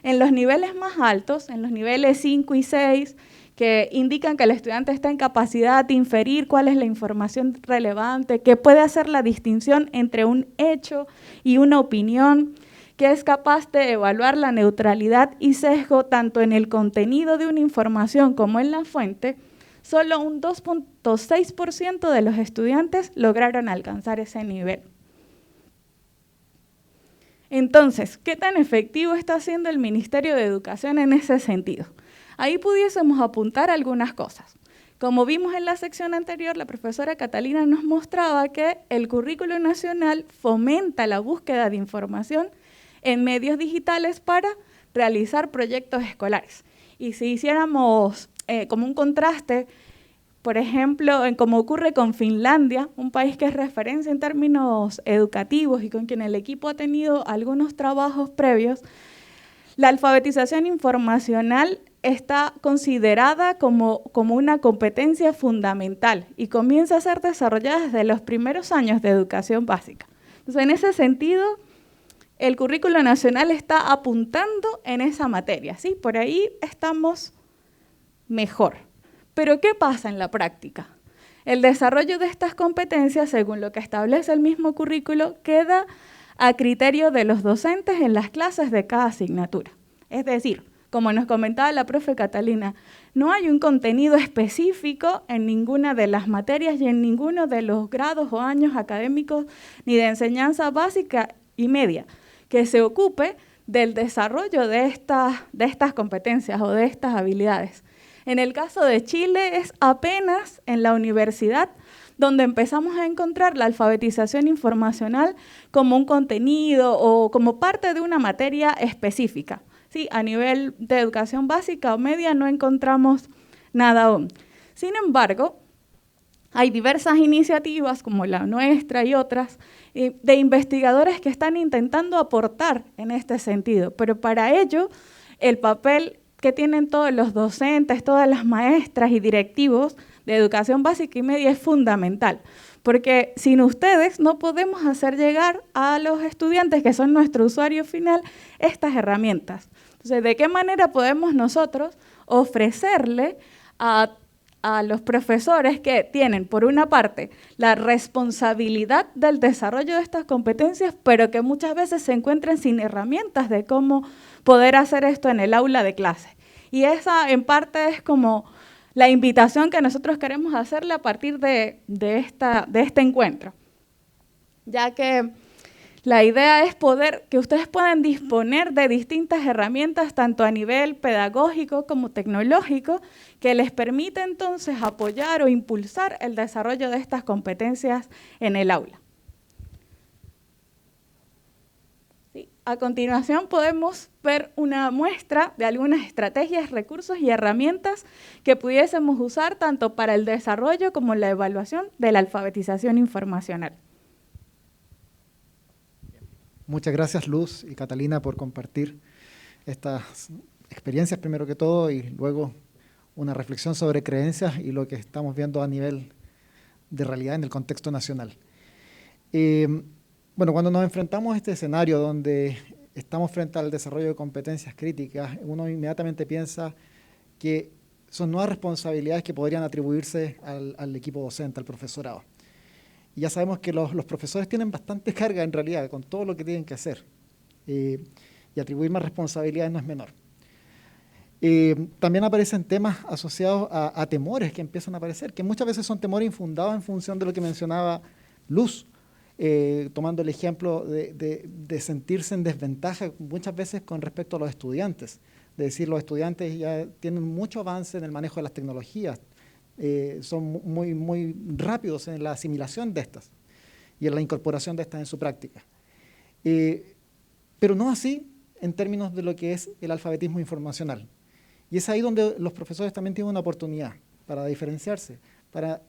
En los niveles más altos, en los niveles 5 y 6, que indican que el estudiante está en capacidad de inferir cuál es la información relevante, que puede hacer la distinción entre un hecho y una opinión, que es capaz de evaluar la neutralidad y sesgo tanto en el contenido de una información como en la fuente, solo un 2.6% de los estudiantes lograron alcanzar ese nivel. Entonces, ¿qué tan efectivo está haciendo el Ministerio de Educación en ese sentido? Ahí pudiésemos apuntar algunas cosas. Como vimos en la sección anterior, la profesora Catalina nos mostraba que el currículo nacional fomenta la búsqueda de información en medios digitales para realizar proyectos escolares. Y si hiciéramos como un contraste, por ejemplo, como ocurre con Finlandia, un país que es referencia en términos educativos y con quien el equipo ha tenido algunos trabajos previos, la alfabetización informacional está considerada como una competencia fundamental y comienza a ser desarrollada desde los primeros años de educación básica. Entonces, en ese sentido, el currículo nacional está apuntando en esa materia, ¿sí? Por ahí estamos mejor. Pero ¿qué pasa en la práctica? El desarrollo de estas competencias, según lo que establece el mismo currículo, queda a criterio de los docentes en las clases de cada asignatura. Es decir, como nos comentaba la profe Catalina, no hay un contenido específico en ninguna de las materias y en ninguno de los grados o años académicos ni de enseñanza básica y media que se ocupe del desarrollo de estas competencias o de estas habilidades. En el caso de Chile es apenas en la universidad donde empezamos a encontrar la alfabetización informacional como un contenido o como parte de una materia específica. Sí, a nivel de educación básica o media no encontramos nada aún. Sin embargo, hay diversas iniciativas como la nuestra y otras de investigadores que están intentando aportar en este sentido, pero para ello el papel que tienen todos los docentes, todas las maestras y directivos de educación básica y media es fundamental, porque sin ustedes no podemos hacer llegar a los estudiantes, que son nuestro usuario final, estas herramientas. Entonces, ¿de qué manera podemos nosotros ofrecerle a los profesores que tienen, por una parte, la responsabilidad del desarrollo de estas competencias, pero que muchas veces se encuentran sin herramientas de cómo poder hacer esto en el aula de clase? Y esa, en parte, es como la invitación que nosotros queremos hacerle a partir de este encuentro, ya que la idea es que ustedes puedan disponer de distintas herramientas, tanto a nivel pedagógico como tecnológico, que les permite entonces apoyar o impulsar el desarrollo de estas competencias en el aula. Sí. A continuación podemos ver una muestra de algunas estrategias, recursos y herramientas que pudiésemos usar tanto para el desarrollo como la evaluación de la alfabetización informacional. Muchas gracias, Luz y Catalina, por compartir estas experiencias primero que todo y luego una reflexión sobre creencias y lo que estamos viendo a nivel de realidad en el contexto nacional. Bueno, cuando nos enfrentamos a este escenario donde estamos frente al desarrollo de competencias críticas, uno inmediatamente piensa que son nuevas responsabilidades que podrían atribuirse al equipo docente, al profesorado. Y ya sabemos que los profesores tienen bastante carga en realidad con todo lo que tienen que hacer. Y atribuir más responsabilidades no es menor. También aparecen temas asociados a temores que empiezan a aparecer, que muchas veces son temores infundados en función de lo que mencionaba Luz, tomando el ejemplo de sentirse en desventaja muchas veces con respecto a los estudiantes. De decir, los estudiantes ya tienen mucho avance en el manejo de las tecnologías, son muy rápidos en la asimilación de estas y en la incorporación de estas en su práctica. Pero no así en términos de lo que es el alfabetismo informacional. Y es ahí donde los profesores también tienen una oportunidad para diferenciarse, para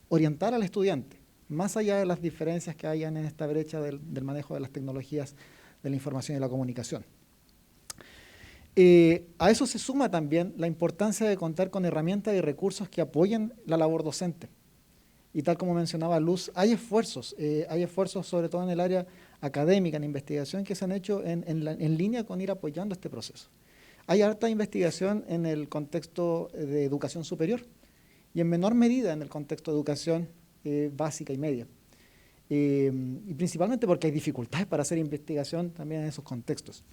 orientar al estudiante, más allá de las diferencias que hayan en esta brecha del manejo de las tecnologías de la información y la comunicación. A eso se suma también la importancia de contar con herramientas y recursos que apoyen la labor docente. Y tal como mencionaba Luz, hay esfuerzos sobre todo en el área académica, en investigación, que se han hecho en línea con ir apoyando este proceso. Hay harta investigación en el contexto de educación superior y en menor medida en el contexto de educación básica y media. y principalmente porque hay dificultades para hacer investigación también en esos contextos.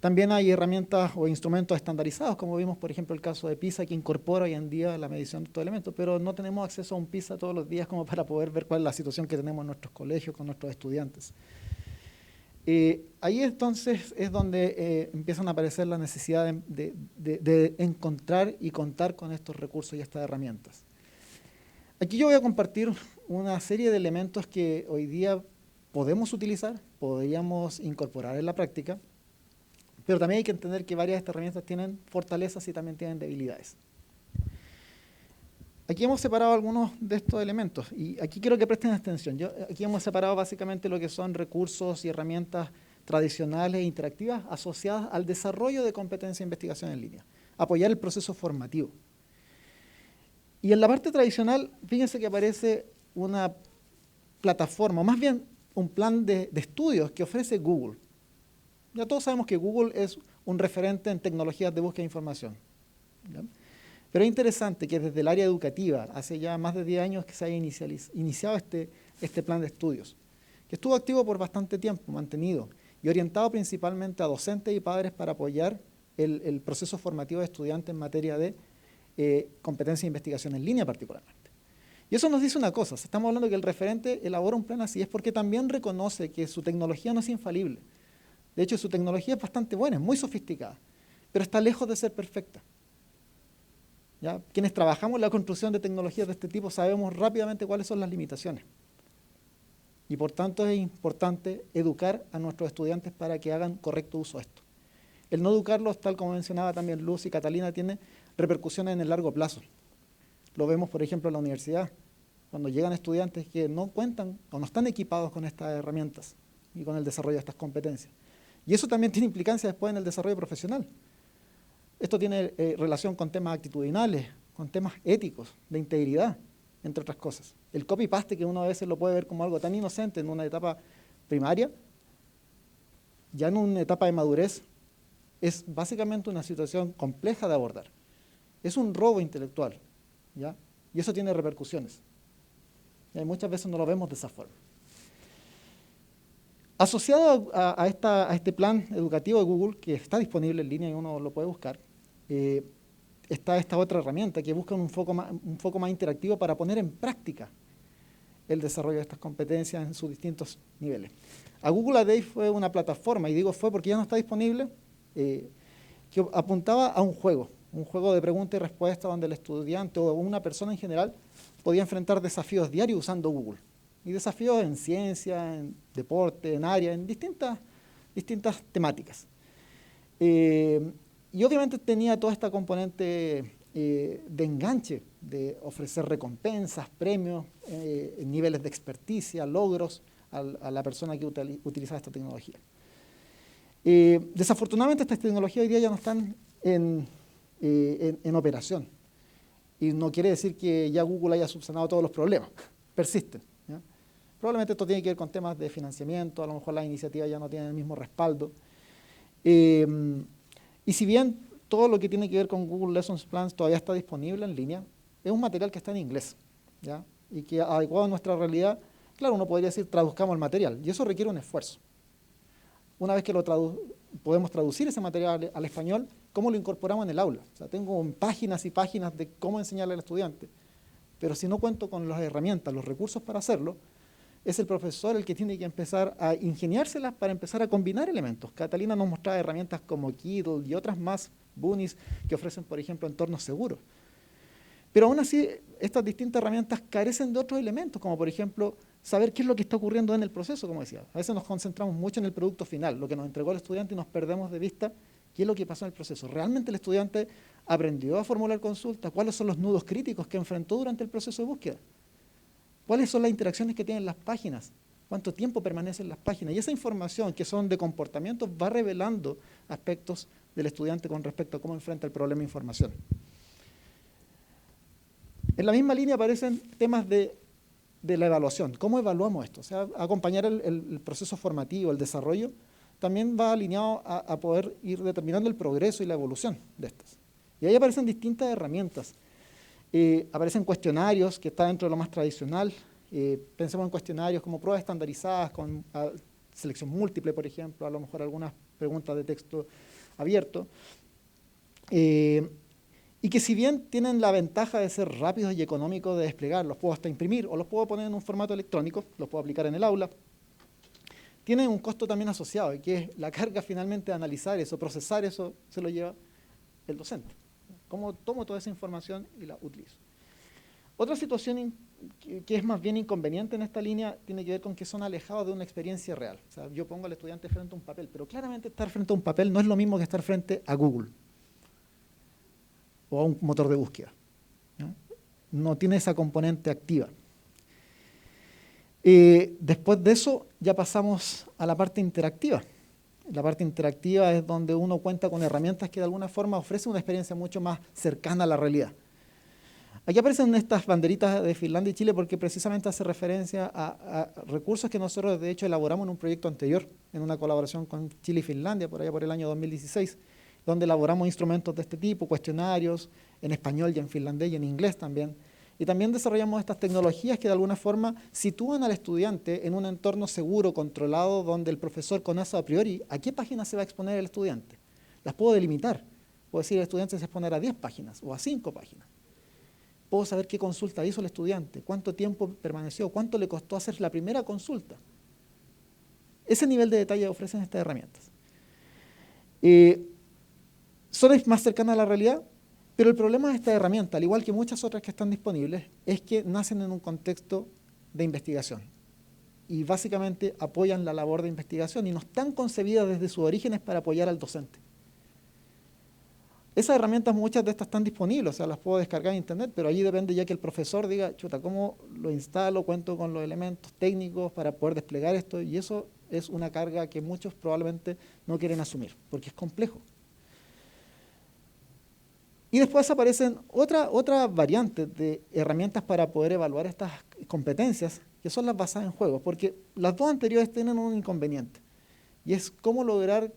También hay herramientas o instrumentos estandarizados, como vimos, por ejemplo, el caso de PISA, que incorpora hoy en día la medición de estos elementos, pero no tenemos acceso a un PISA todos los días como para poder ver cuál es la situación que tenemos en nuestros colegios con nuestros estudiantes. Ahí entonces es donde empiezan a aparecer la necesidad de encontrar y contar con estos recursos y estas herramientas. Aquí yo voy a compartir una serie de elementos que hoy día podemos utilizar, podríamos incorporar en la práctica, pero también hay que entender que varias de estas herramientas tienen fortalezas y también tienen debilidades. Aquí hemos separado algunos de estos elementos y aquí quiero que presten atención. Aquí hemos separado básicamente lo que son recursos y herramientas tradicionales e interactivas asociadas al desarrollo de competencia de investigación en línea, apoyar el proceso formativo. Y en la parte tradicional, fíjense que aparece una plataforma, o más bien un plan de estudios que ofrece Google. Ya todos sabemos que Google es un referente en tecnologías de búsqueda de información, ¿ya? Pero es interesante que desde el área educativa, hace ya más de 10 años que se haya iniciado este plan de estudios, que estuvo activo por bastante tiempo, mantenido, y orientado principalmente a docentes y padres para apoyar el proceso formativo de estudiantes en materia de competencia de investigación en línea particularmente. Y eso nos dice una cosa, estamos hablando que el referente elabora un plan así, es porque también reconoce que su tecnología no es infalible. De hecho, su tecnología es bastante buena, es muy sofisticada, pero está lejos de ser perfecta. ¿Ya? Quienes trabajamos en la construcción de tecnologías de este tipo sabemos rápidamente cuáles son las limitaciones. Y por tanto es importante educar a nuestros estudiantes para que hagan correcto uso de esto. El no educarlos, tal como mencionaba también Luz y Catalina, tiene repercusiones en el largo plazo. Lo vemos, por ejemplo, en la universidad, cuando llegan estudiantes que no cuentan o no están equipados con estas herramientas y con el desarrollo de estas competencias. Y eso también tiene implicancia después en el desarrollo profesional. Esto tiene relación con temas actitudinales, con temas éticos, de integridad, entre otras cosas. El copy-paste, que uno a veces lo puede ver como algo tan inocente en una etapa primaria, ya en una etapa de madurez, es básicamente una situación compleja de abordar. Es un robo intelectual, ¿ya? Y eso tiene repercusiones. Y muchas veces no lo vemos de esa forma. Asociado a este plan educativo de Google, que está disponible en línea y uno lo puede buscar, está esta otra herramienta que busca un foco más interactivo para poner en práctica el desarrollo de estas competencias en sus distintos niveles. A Google A Day fue una plataforma, y digo fue porque ya no está disponible, que apuntaba a un juego de pregunta y respuesta donde el estudiante o una persona en general podía enfrentar desafíos diarios usando Google. Y desafíos en ciencia, en deporte, en área, en distintas temáticas. Y obviamente tenía toda esta componente de enganche, de ofrecer recompensas, premios, niveles de experticia, logros a la persona que utilizaba esta tecnología. Desafortunadamente estas tecnologías hoy día ya no están en operación. Y no quiere decir que ya Google haya subsanado todos los problemas, persisten. ¿Ya? Probablemente esto tiene que ver con temas de financiamiento, a lo mejor las iniciativas ya no tienen el mismo respaldo. Y si bien todo lo que tiene que ver con Google Lessons Plans todavía está disponible en línea, es un material que está en inglés, ¿ya? Y que adecuado a nuestra realidad, claro, uno podría decir traduzcamos el material, y eso requiere un esfuerzo. Una vez que podemos traducir ese material al español, ¿cómo lo incorporamos en el aula? O sea, tengo páginas y páginas de cómo enseñarle al estudiante, pero si no cuento con las herramientas, los recursos para hacerlo, es el profesor el que tiene que empezar a ingeniárselas para empezar a combinar elementos. Catalina nos mostraba herramientas como Kiddle y otras más, Bunnies, que ofrecen, por ejemplo, entornos seguros. Pero aún así, estas distintas herramientas carecen de otros elementos, como por ejemplo, saber qué es lo que está ocurriendo en el proceso, como decía. A veces nos concentramos mucho en el producto final, lo que nos entregó el estudiante, y nos perdemos de vista qué es lo que pasó en el proceso. ¿Realmente el estudiante aprendió a formular consultas? ¿Cuáles son los nudos críticos que enfrentó durante el proceso de búsqueda? ¿Cuáles son las interacciones que tienen las páginas? ¿Cuánto tiempo permanecen las páginas? Y esa información que son de comportamientos va revelando aspectos del estudiante con respecto a cómo enfrenta el problema de información. En la misma línea aparecen temas de la evaluación. ¿Cómo evaluamos esto? O sea, acompañar el proceso formativo, el desarrollo, también va alineado a poder ir determinando el progreso y la evolución de estas. Y ahí aparecen distintas herramientas. Aparecen cuestionarios, que está dentro de lo más tradicional, Pensemos en cuestionarios como pruebas estandarizadas con selección múltiple, por ejemplo, a lo mejor algunas preguntas de texto abierto. Y que si bien tienen la ventaja de ser rápidos y económicos de desplegar, los puedo hasta imprimir o los puedo poner en un formato electrónico, los puedo aplicar en el aula, tienen un costo también asociado, que es la carga finalmente de analizar eso, procesar eso, se lo lleva el docente. ¿Cómo tomo toda esa información y la utilizo? Otra situación que es más bien inconveniente en esta línea tiene que ver con que son alejados de una experiencia real. O sea, yo pongo al estudiante frente a un papel, pero claramente estar frente a un papel no es lo mismo que estar frente a Google o a un motor de búsqueda. No tiene esa componente activa. Después de eso ya pasamos a la parte interactiva. La parte interactiva es donde uno cuenta con herramientas que de alguna forma ofrecen una experiencia mucho más cercana a la realidad. Aquí aparecen estas banderitas de Finlandia y Chile porque precisamente hace referencia a recursos que nosotros de hecho elaboramos en un proyecto anterior, en una colaboración con Chile y Finlandia, por allá por el año 2016, donde elaboramos instrumentos de este tipo, cuestionarios en español y en finlandés y en inglés también. Y también desarrollamos estas tecnologías que de alguna forma sitúan al estudiante en un entorno seguro, controlado, donde el profesor conoce a priori a qué página se va a exponer el estudiante. Las puedo delimitar. Puedo decir, el estudiante se exponerá a 10 páginas o a 5 páginas. Puedo saber qué consulta hizo el estudiante, cuánto tiempo permaneció, cuánto le costó hacer la primera consulta. Ese nivel de detalle ofrecen estas herramientas. Son más cercanas a la realidad, pero el problema de esta herramienta, al igual que muchas otras que están disponibles, es que nacen en un contexto de investigación y básicamente apoyan la labor de investigación y no están concebidas desde sus orígenes para apoyar al docente. Esas herramientas, muchas de estas están disponibles, o sea, las puedo descargar en internet, pero allí depende ya que el profesor diga, chuta, ¿cómo lo instalo? Cuento con los elementos técnicos para poder desplegar esto, y eso es una carga que muchos probablemente no quieren asumir, porque es complejo. Y después aparecen otras variantes de herramientas para poder evaluar estas competencias, que son las basadas en juegos, porque las dos anteriores tienen un inconveniente, y es cómo lograr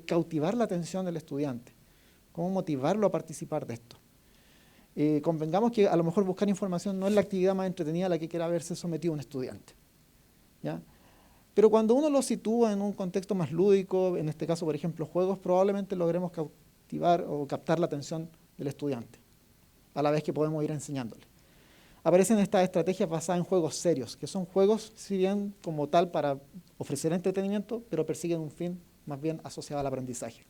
cautivar la atención del estudiante, cómo motivarlo a participar de esto. Convengamos que a lo mejor buscar información no es la actividad más entretenida a la que quiera verse sometido un estudiante, ¿ya? Pero cuando uno lo sitúa en un contexto más lúdico, en este caso, por ejemplo, juegos, probablemente logremos cautivar o captar la atención del estudiante, a la vez que podemos ir enseñándole. Aparecen estas estrategias basadas en juegos serios, que son juegos, si bien como tal, para ofrecer entretenimiento, pero persiguen un fin más bien asociado al aprendizaje.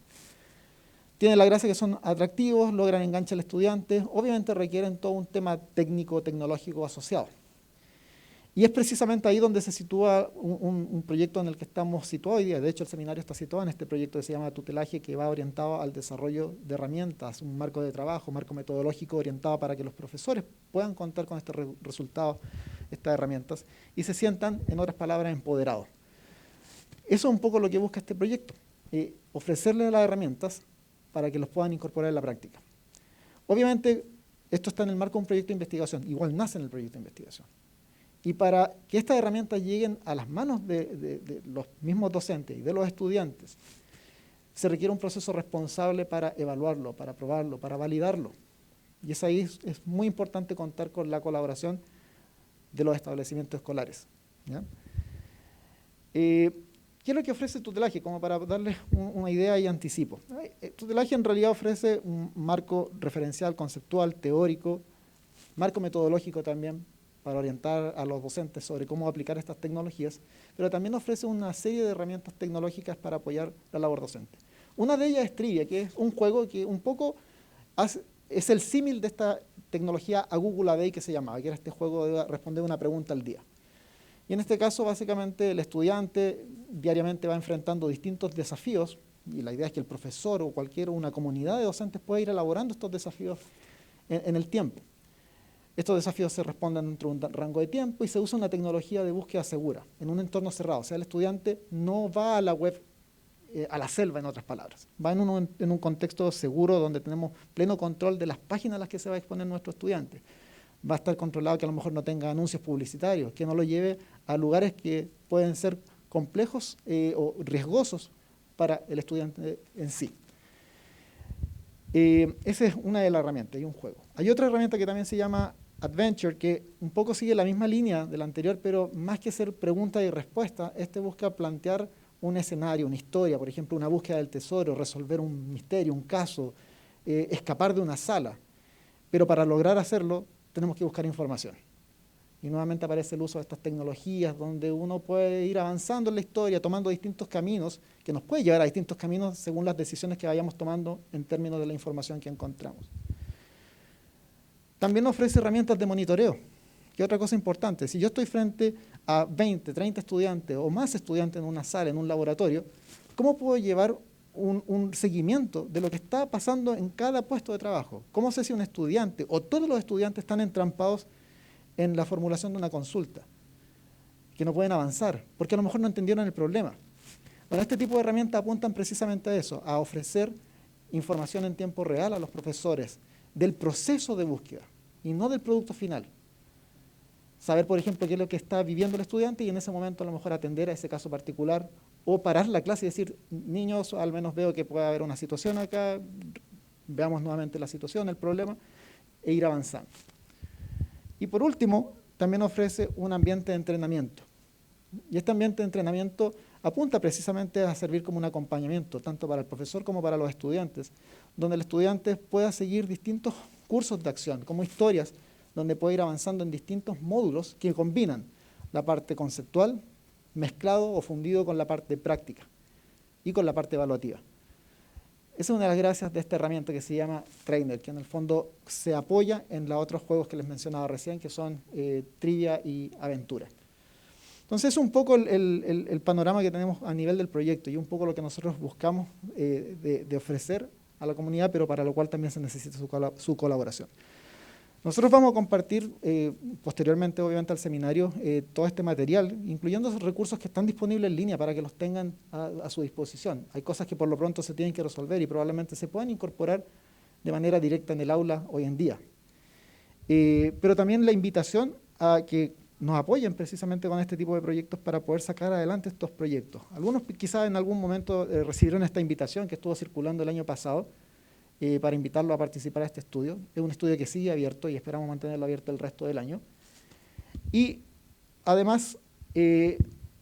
Tienen la gracia que son atractivos, logran enganchar al estudiante, obviamente requieren todo un tema técnico, tecnológico asociado. Y es precisamente ahí donde se sitúa un proyecto en el que estamos situados hoy día. De hecho, el seminario está situado en este proyecto que se llama Tutelaje, que va orientado al desarrollo de herramientas, un marco de trabajo, marco metodológico orientado para que los profesores puedan contar con estos resultados, estas herramientas, y se sientan, en otras palabras, empoderados. Eso es un poco lo que busca este proyecto, ofrecerles las herramientas para que los puedan incorporar en la práctica. Obviamente, esto está en el marco de un proyecto de investigación, igual nace en el proyecto de investigación. Y para que estas herramientas lleguen a las manos de los mismos docentes y de los estudiantes, se requiere un proceso responsable para evaluarlo, para probarlo, para validarlo. Y es ahí es muy importante contar con la colaboración de los establecimientos escolares, ¿ya? ¿Qué es lo que ofrece Tutelaje? Como para darles una idea y anticipo. Tutelaje en realidad ofrece un marco referencial, conceptual, teórico, marco metodológico también, para orientar a los docentes sobre cómo aplicar estas tecnologías, pero también ofrece una serie de herramientas tecnológicas para apoyar la labor docente. Una de ellas es Trivia, que es un juego que un poco es el símil de esta tecnología a Google A Day que se llamaba, que era este juego de responder una pregunta al día. Y en este caso, básicamente, el estudiante diariamente va enfrentando distintos desafíos, y la idea es que el profesor o una comunidad de docentes pueda ir elaborando estos desafíos en el tiempo. Estos desafíos se responden dentro de un rango de tiempo y se usa una tecnología de búsqueda segura, en un entorno cerrado. O sea, el estudiante no va a la web, a la selva, en otras palabras. Va en un contexto seguro donde tenemos pleno control de las páginas a las que se va a exponer nuestro estudiante. Va a estar controlado que a lo mejor no tenga anuncios publicitarios, que no lo lleve a lugares que pueden ser complejos o riesgosos para el estudiante en sí. Esa es una de las herramientas, y un juego. Hay otra herramienta que también se llama Adventure, que un poco sigue la misma línea de la anterior, pero más que ser pregunta y respuesta, este busca plantear un escenario, una historia, por ejemplo, una búsqueda del tesoro, resolver un misterio, un caso, escapar de una sala. Pero para lograr hacerlo, tenemos que buscar información. Y nuevamente aparece el uso de estas tecnologías, donde uno puede ir avanzando en la historia, tomando distintos caminos, que nos puede llevar a distintos caminos según las decisiones que vayamos tomando en términos de la información que encontramos. También ofrece herramientas de monitoreo, que es otra cosa importante. Si yo estoy frente a 20, 30 estudiantes o más estudiantes en una sala, en un laboratorio, ¿cómo puedo llevar un seguimiento de lo que está pasando en cada puesto de trabajo? ¿Cómo sé si un estudiante o todos los estudiantes están entrampados en la formulación de una consulta, que no pueden avanzar, porque a lo mejor no entendieron el problema? Bueno, este tipo de herramientas apuntan precisamente a eso, a ofrecer información en tiempo real a los profesores del proceso de búsqueda y no del producto final. Saber, por ejemplo, qué es lo que está viviendo el estudiante y en ese momento a lo mejor atender a ese caso particular o parar la clase y decir, niños, al menos veo que puede haber una situación acá, veamos nuevamente la situación, el problema, e ir avanzando. Y por último, también ofrece un ambiente de entrenamiento. Y este ambiente de entrenamiento apunta precisamente a servir como un acompañamiento, tanto para el profesor como para los estudiantes, donde el estudiante pueda seguir distintos cursos de acción, como historias, donde puede ir avanzando en distintos módulos que combinan la parte conceptual, mezclado o fundido con la parte práctica y con la parte evaluativa. Esa es una de las gracias de esta herramienta que se llama Trainer, que en el fondo se apoya en los otros juegos que les mencionaba recién, que son trivia y aventura. Entonces es un poco el panorama que tenemos a nivel del proyecto y un poco lo que nosotros buscamos de ofrecer a la comunidad, pero para lo cual también se necesita su colaboración. Nosotros vamos a compartir posteriormente, obviamente, al seminario todo este material, incluyendo esos recursos que están disponibles en línea para que los tengan a su disposición. Hay cosas que por lo pronto se tienen que resolver y probablemente se puedan incorporar de manera directa en el aula hoy en día. Pero también la invitación a que nos apoyen precisamente con este tipo de proyectos para poder sacar adelante estos proyectos. Algunos quizás en algún momento recibieron esta invitación que estuvo circulando el año pasado, para invitarlo a participar a este estudio. Es un estudio que sigue abierto y esperamos mantenerlo abierto el resto del año. Y además,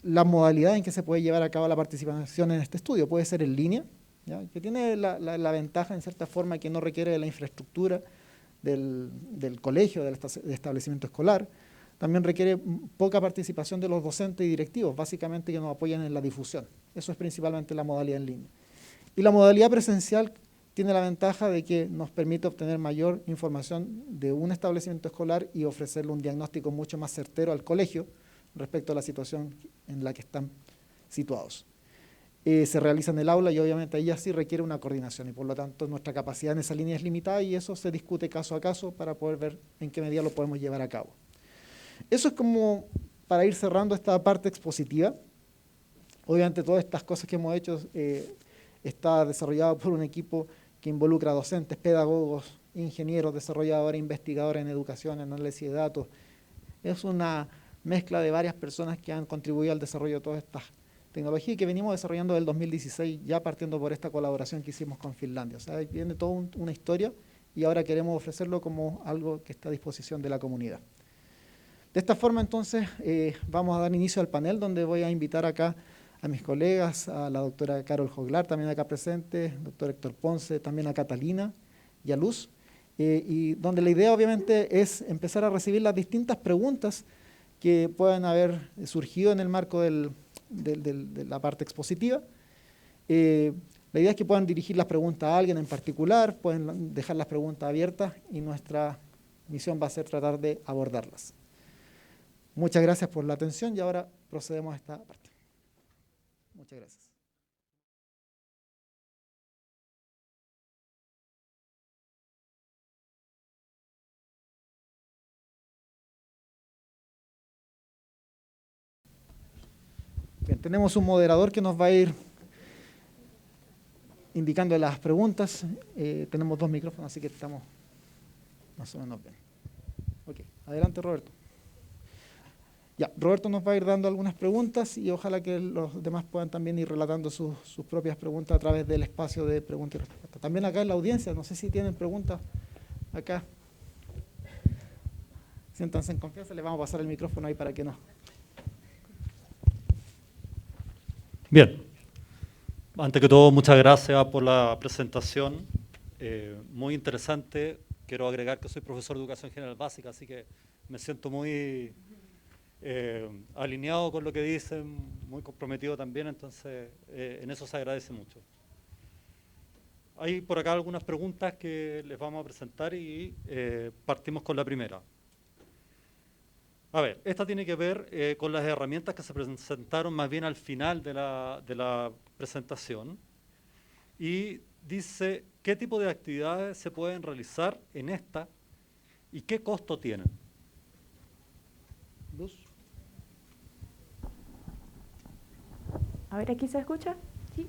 la modalidad en que se puede llevar a cabo la participación en este estudio puede ser en línea, ¿ya? Que tiene la ventaja en cierta forma que no requiere de la infraestructura del colegio, del establecimiento escolar. También requiere poca participación de los docentes y directivos, básicamente que nos apoyan en la difusión. Eso es principalmente la modalidad en línea. Y la modalidad presencial tiene la ventaja de que nos permite obtener mayor información de un establecimiento escolar y ofrecerle un diagnóstico mucho más certero al colegio respecto a la situación en la que están situados. Se realiza en el aula y obviamente ahí ya sí requiere una coordinación y por lo tanto nuestra capacidad en esa línea es limitada y eso se discute caso a caso para poder ver en qué medida lo podemos llevar a cabo. Eso es como para ir cerrando esta parte expositiva. Obviamente todas estas cosas que hemos hecho está desarrollado por un equipo que involucra docentes, pedagogos, ingenieros, desarrolladores, investigadores en educación, en análisis de datos. Es una mezcla de varias personas que han contribuido al desarrollo de todas estas tecnologías y que venimos desarrollando desde el 2016, ya partiendo por esta colaboración que hicimos con Finlandia. O sea, ahí viene toda una historia y ahora queremos ofrecerlo como algo que está a disposición de la comunidad. De esta forma, entonces, vamos a dar inicio al panel, donde voy a invitar acá a mis colegas, a la doctora Carol Joglar, también acá presente, doctor Héctor Ponce, también a Catalina y a Luz, y donde la idea obviamente es empezar a recibir las distintas preguntas que puedan haber surgido en el marco de la parte expositiva. La idea es que puedan dirigir las preguntas a alguien en particular, pueden dejar las preguntas abiertas y nuestra misión va a ser tratar de abordarlas. Muchas gracias por la atención y ahora procedemos a esta parte. Muchas gracias. Bien, tenemos un moderador que nos va a ir indicando las preguntas. Tenemos 2 micrófonos, así que estamos más o menos bien. Ok, adelante Roberto. Ya, Roberto nos va a ir dando algunas preguntas y ojalá que los demás puedan también ir relatando sus propias preguntas a través del espacio de preguntas y respuestas. También acá en la audiencia, no sé si tienen preguntas acá. Siéntanse en confianza, les vamos a pasar el micrófono ahí para que no. Bien. Antes que todo, muchas gracias por la presentación. Muy interesante. Quiero agregar que soy profesor de Educación General Básica, así que me siento muy alineado con lo que dicen, muy comprometido también, entonces en eso se agradece mucho. Hay por acá algunas preguntas que les vamos a presentar y partimos con la primera. A ver, esta tiene que ver con las herramientas que se presentaron más bien al final de la presentación y dice qué tipo de actividades se pueden realizar en esta y qué costo tienen. Luz. A ver, ¿aquí se escucha? Sí.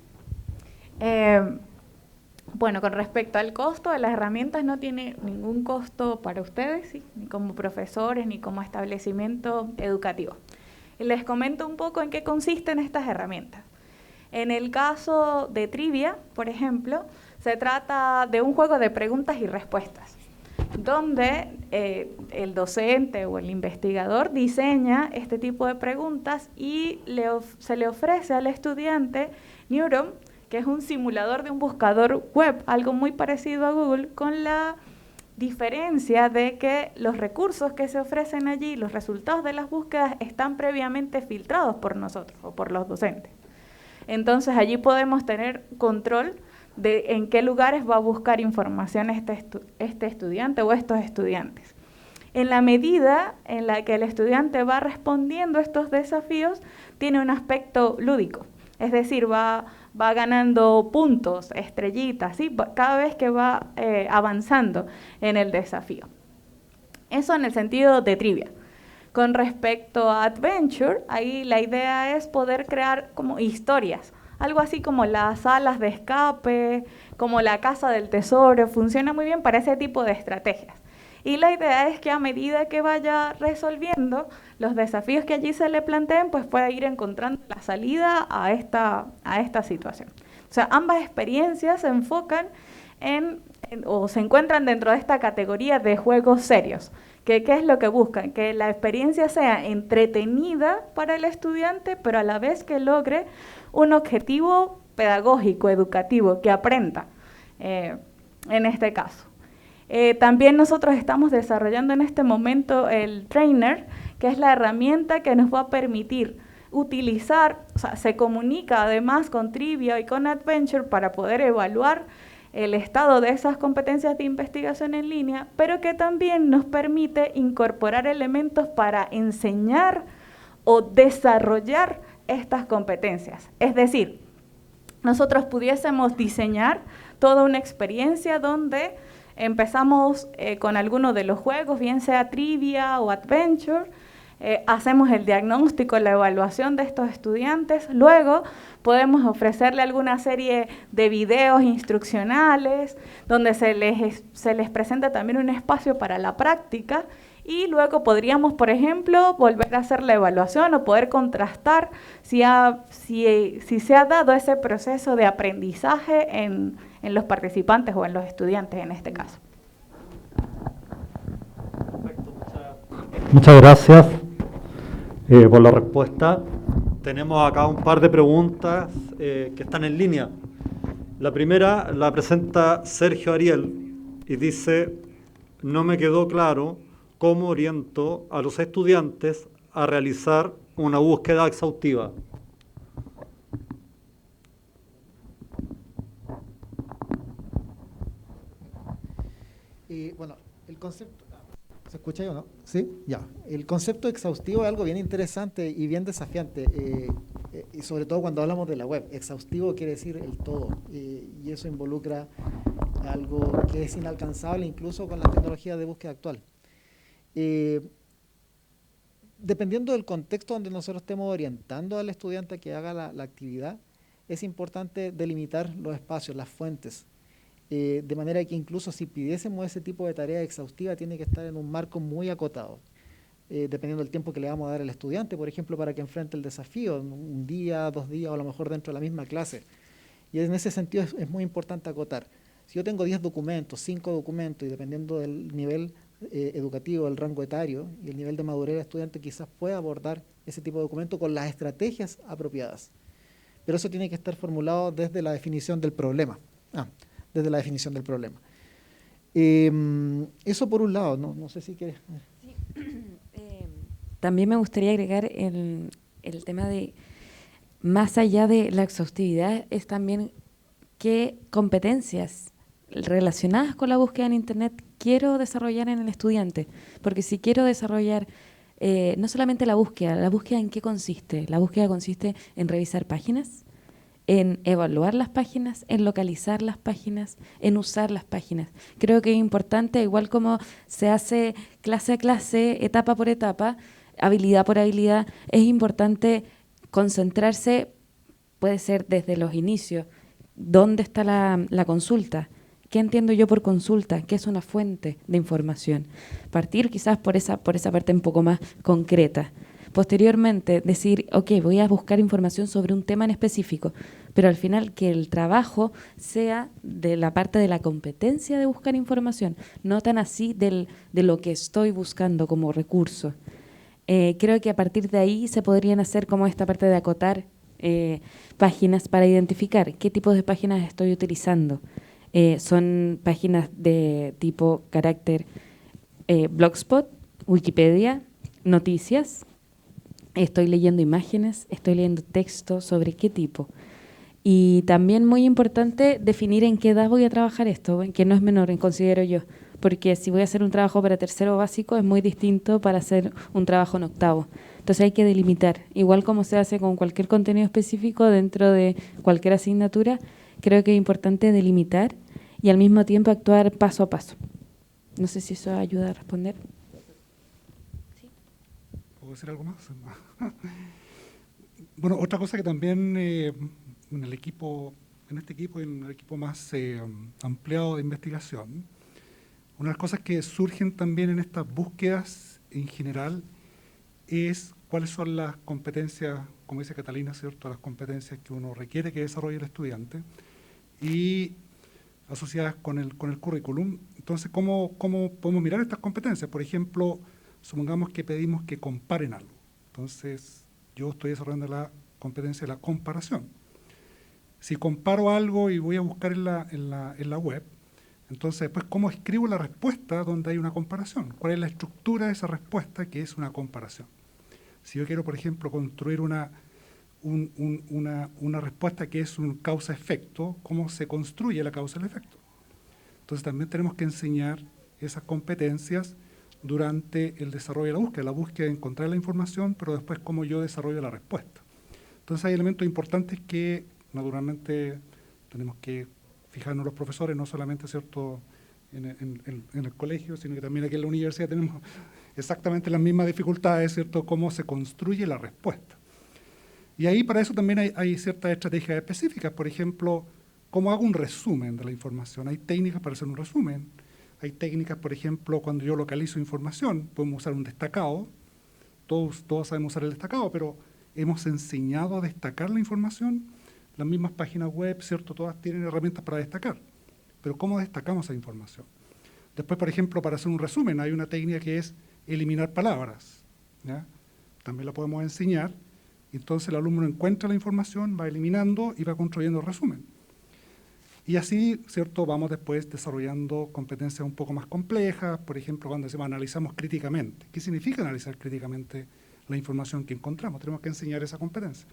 Bueno, con respecto al costo de las herramientas, no tiene ningún costo para ustedes, ¿sí? Ni como profesores, ni como establecimiento educativo. Y les comento un poco en qué consisten estas herramientas. En el caso de trivia, por ejemplo, se trata de un juego de preguntas y respuestas, donde el docente o el investigador diseña este tipo de preguntas y se le ofrece al estudiante Neuron, que es un simulador de un buscador web, algo muy parecido a Google, con la diferencia de que los recursos que se ofrecen allí, los resultados de las búsquedas, están previamente filtrados por nosotros o por los docentes. Entonces allí podemos tener control de en qué lugares va a buscar información este estudiante o estos estudiantes. En la medida en la que el estudiante va respondiendo a estos desafíos, tiene un aspecto lúdico, es decir, va ganando puntos, estrellitas, ¿sí? Cada vez que va avanzando en el desafío. Eso en el sentido de trivia. Con respecto a Adventure, ahí la idea es poder crear como historias, algo así como las salas de escape, como la casa del tesoro, funciona muy bien para ese tipo de estrategias. Y la idea es que a medida que vaya resolviendo los desafíos que allí se le planteen, pues pueda ir encontrando la salida a esta situación. O sea, ambas experiencias se enfocan o se encuentran dentro de esta categoría de juegos serios. ¿Qué es lo que buscan? Que la experiencia sea entretenida para el estudiante, pero a la vez que logre un objetivo pedagógico, educativo, que aprenda en este caso. También nosotros estamos desarrollando en este momento el Trainer, que es la herramienta que nos va a permitir utilizar, o sea, se comunica además con Trivia y con Adventure para poder evaluar el estado de esas competencias de investigación en línea, pero que también nos permite incorporar elementos para enseñar o desarrollar estas competencias. Es decir, nosotros pudiésemos diseñar toda una experiencia donde empezamos con alguno de los juegos, bien sea Trivia o Adventure, hacemos el diagnóstico, la evaluación de estos estudiantes, luego podemos ofrecerle alguna serie de videos instruccionales donde se les presenta también un espacio para la práctica y luego podríamos, por ejemplo, volver a hacer la evaluación o poder contrastar si se ha dado ese proceso de aprendizaje en los participantes o en los estudiantes en este caso. Perfecto, muchas gracias por la respuesta. Tenemos acá un par de preguntas que están en línea. La primera la presenta Sergio Ariel y dice: no me quedó claro cómo oriento a los estudiantes a realizar una búsqueda exhaustiva. Bueno, el concepto... ¿Se escucha ahí o no? ¿Sí? Ya. El concepto exhaustivo es algo bien interesante y bien desafiante, y sobre todo cuando hablamos de la web. Exhaustivo quiere decir el todo, y eso involucra algo que es inalcanzable incluso con la tecnología de búsqueda actual. Dependiendo del contexto donde nosotros estemos orientando al estudiante a que haga la actividad, es importante delimitar los espacios, las fuentes, de manera que incluso si pidiésemos ese tipo de tarea exhaustiva tiene que estar en un marco muy acotado, dependiendo del tiempo que le vamos a dar al estudiante, por ejemplo, para que enfrente el desafío, un día, 2 días o a lo mejor dentro de la misma clase. Y en ese sentido es muy importante acotar. Si yo tengo 10 documentos, 5 documentos y dependiendo del nivel educativo, el rango etario y el nivel de madurez del estudiante, quizás pueda abordar ese tipo de documento con las estrategias apropiadas. Pero eso tiene que estar formulado desde la definición del problema. Desde la definición del problema. Eso por un lado, no sé si quieres... Sí. También me gustaría agregar el tema de, más allá de la exhaustividad, es también qué competencias relacionadas con la búsqueda en Internet quiero desarrollar en el estudiante. Porque si quiero desarrollar no solamente la búsqueda ¿en qué consiste? La búsqueda consiste en revisar páginas, en evaluar las páginas, en localizar las páginas, en usar las páginas. Creo que es importante, igual como se hace clase a clase, etapa por etapa, habilidad por habilidad, es importante concentrarse, puede ser desde los inicios, ¿dónde está la consulta? ¿Qué entiendo yo por consulta? ¿Qué es una fuente de información? Partir quizás por esa parte un poco más concreta. Posteriormente, decir, ok, voy a buscar información sobre un tema en específico, pero al final que el trabajo sea de la parte de la competencia de buscar información, no tan así de lo que estoy buscando como recurso. Creo que a partir de ahí se podrían hacer como esta parte de acotar páginas para identificar qué tipos de páginas estoy utilizando. Son páginas de tipo carácter Blogspot, Wikipedia, noticias. Estoy leyendo imágenes, estoy leyendo texto, ¿sobre qué tipo? Y también muy importante definir en qué edad voy a trabajar esto, que no es menor, considero yo, porque si voy a hacer un trabajo para tercero básico es muy distinto para hacer un trabajo en octavo. Entonces hay que delimitar, igual como se hace con cualquier contenido específico dentro de cualquier asignatura, creo que es importante delimitar y al mismo tiempo actuar paso a paso. No sé si eso ayuda a responder. ¿Puedo decir algo más? Bueno, otra cosa que también en este equipo y en el equipo más ampliado de investigación, una de las cosas que surgen también en estas búsquedas en general es cuáles son las competencias, como dice Catalina, ¿cierto?, las competencias que uno requiere que desarrolle el estudiante y asociadas con el currículum. Entonces, ¿cómo podemos mirar estas competencias? Por ejemplo, supongamos que pedimos que comparen algo. Entonces, yo estoy desarrollando la competencia de la comparación. Si comparo algo y voy a buscar en la web, entonces después, ¿cómo escribo la respuesta donde hay una comparación? ¿Cuál es la estructura de esa respuesta que es una comparación? Si yo quiero, por ejemplo, construir una respuesta que es un causa-efecto, ¿cómo se construye la causa y el efecto? Entonces también tenemos que enseñar esas competencias durante el desarrollo de la búsqueda de encontrar la información, pero después cómo yo desarrollo la respuesta. Entonces hay elementos importantes que naturalmente tenemos que fijarnos los profesores, no solamente, ¿cierto?, en el colegio, sino que también aquí en la universidad tenemos exactamente las mismas dificultades, ¿cierto?, cómo se construye la respuesta. Y ahí para eso también hay ciertas estrategias específicas. Por ejemplo, ¿cómo hago un resumen de la información? Hay técnicas para hacer un resumen. Hay técnicas, por ejemplo, cuando yo localizo información, podemos usar un destacado. Todos sabemos usar el destacado, pero hemos enseñado a destacar la información. Las mismas páginas web, ¿cierto?, todas tienen herramientas para destacar. Pero ¿cómo destacamos esa información? Después, por ejemplo, para hacer un resumen, hay una técnica que es eliminar palabras, ¿ya? También la podemos enseñar. Entonces el alumno encuentra la información, va eliminando y va construyendo el resumen. Y así, ¿cierto?, vamos después desarrollando competencias un poco más complejas, por ejemplo, cuando decimos analizamos críticamente. ¿Qué significa analizar críticamente la información que encontramos? Tenemos que enseñar esa competencia.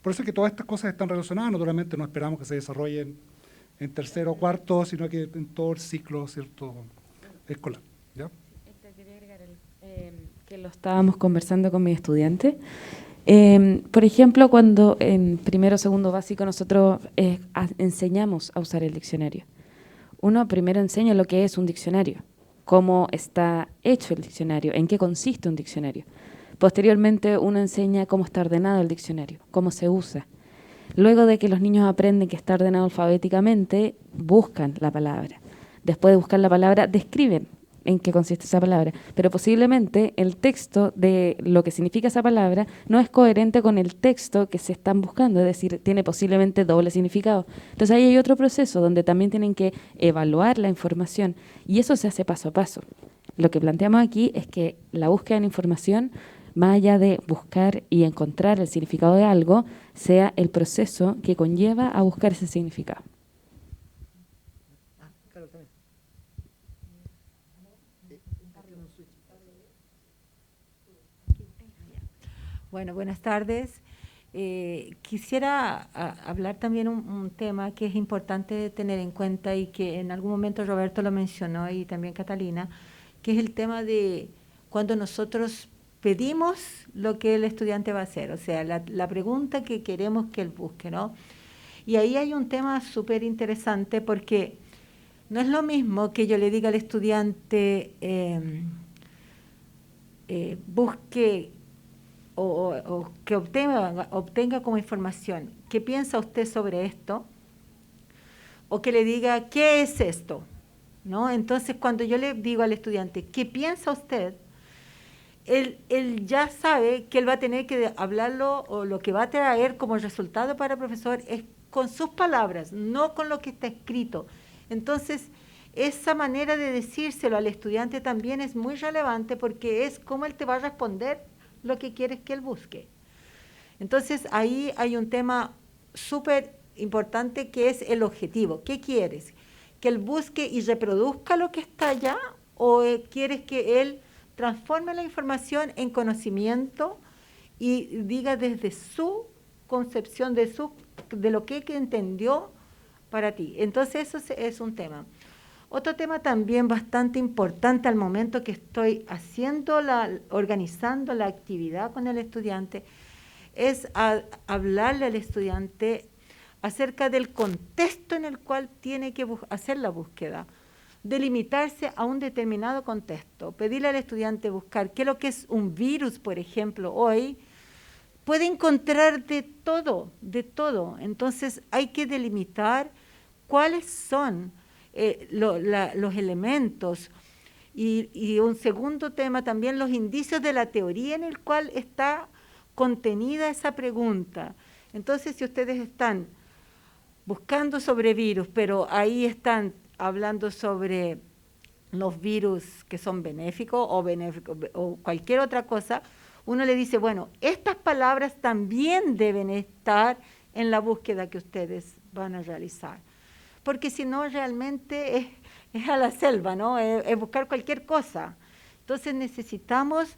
Por eso es que todas estas cosas están relacionadas, naturalmente no esperamos que se desarrollen en tercero o cuarto, sino que en todo el ciclo, ¿cierto?, escolar. ¿Ya? Quería agregar que lo estábamos conversando con mis estudiantes. Por ejemplo, cuando en primero o segundo básico nosotros enseñamos a usar el diccionario. Uno primero enseña lo que es un diccionario, cómo está hecho el diccionario, en qué consiste un diccionario. Posteriormente uno enseña cómo está ordenado el diccionario, cómo se usa. Luego de que los niños aprenden que está ordenado alfabéticamente, buscan la palabra. Después de buscar la palabra, describen en qué consiste esa palabra, pero posiblemente el texto de lo que significa esa palabra no es coherente con el texto que se están buscando, es decir, tiene posiblemente doble significado. Entonces ahí hay otro proceso donde también tienen que evaluar la información y eso se hace paso a paso. Lo que planteamos aquí es que la búsqueda de información, más allá de buscar y encontrar el significado de algo, sea el proceso que conlleva a buscar ese significado. Bueno, buenas tardes. Quisiera hablar también un tema que es importante tener en cuenta y que en algún momento Roberto lo mencionó y también Catalina, que es el tema de cuando nosotros pedimos lo que el estudiante va a hacer, o sea, la pregunta que queremos que él busque, ¿no? Y ahí hay un tema súper interesante porque no es lo mismo que yo le diga al estudiante busque o que obtenga como información, ¿qué piensa usted sobre esto? O que le diga, ¿qué es esto? ¿No? Entonces, cuando yo le digo al estudiante, ¿qué piensa usted? Él ya sabe que él va a tener que hablarlo o lo que va a traer como resultado para el profesor es con sus palabras, no con lo que está escrito. Entonces, esa manera de decírselo al estudiante también es muy relevante porque es cómo él te va a responder lo que quieres que él busque. Entonces, ahí hay un tema súper importante que es el objetivo. ¿Qué quieres? ¿Que él busque y reproduzca lo que está allá? ¿O quieres que él transforme la información en conocimiento y diga desde su concepción, de lo que entendió para ti? Entonces, eso es un tema. Otro tema también bastante importante al momento que estoy organizando la actividad con el estudiante, es hablarle al estudiante acerca del contexto en el cual tiene que hacer la búsqueda, delimitarse a un determinado contexto, pedirle al estudiante buscar qué es lo que es un virus, por ejemplo, hoy, puede encontrar de todo, entonces hay que delimitar cuáles son los elementos. Y un segundo tema también, los indicios de la teoría en el cual está contenida esa pregunta. Entonces, si ustedes están buscando sobre virus, pero ahí están hablando sobre los virus que son benéficos o cualquier otra cosa, uno le dice, bueno, estas palabras también deben estar en la búsqueda que ustedes van a realizar. Porque si no, realmente es a la selva, ¿no? Es buscar cualquier cosa. Entonces necesitamos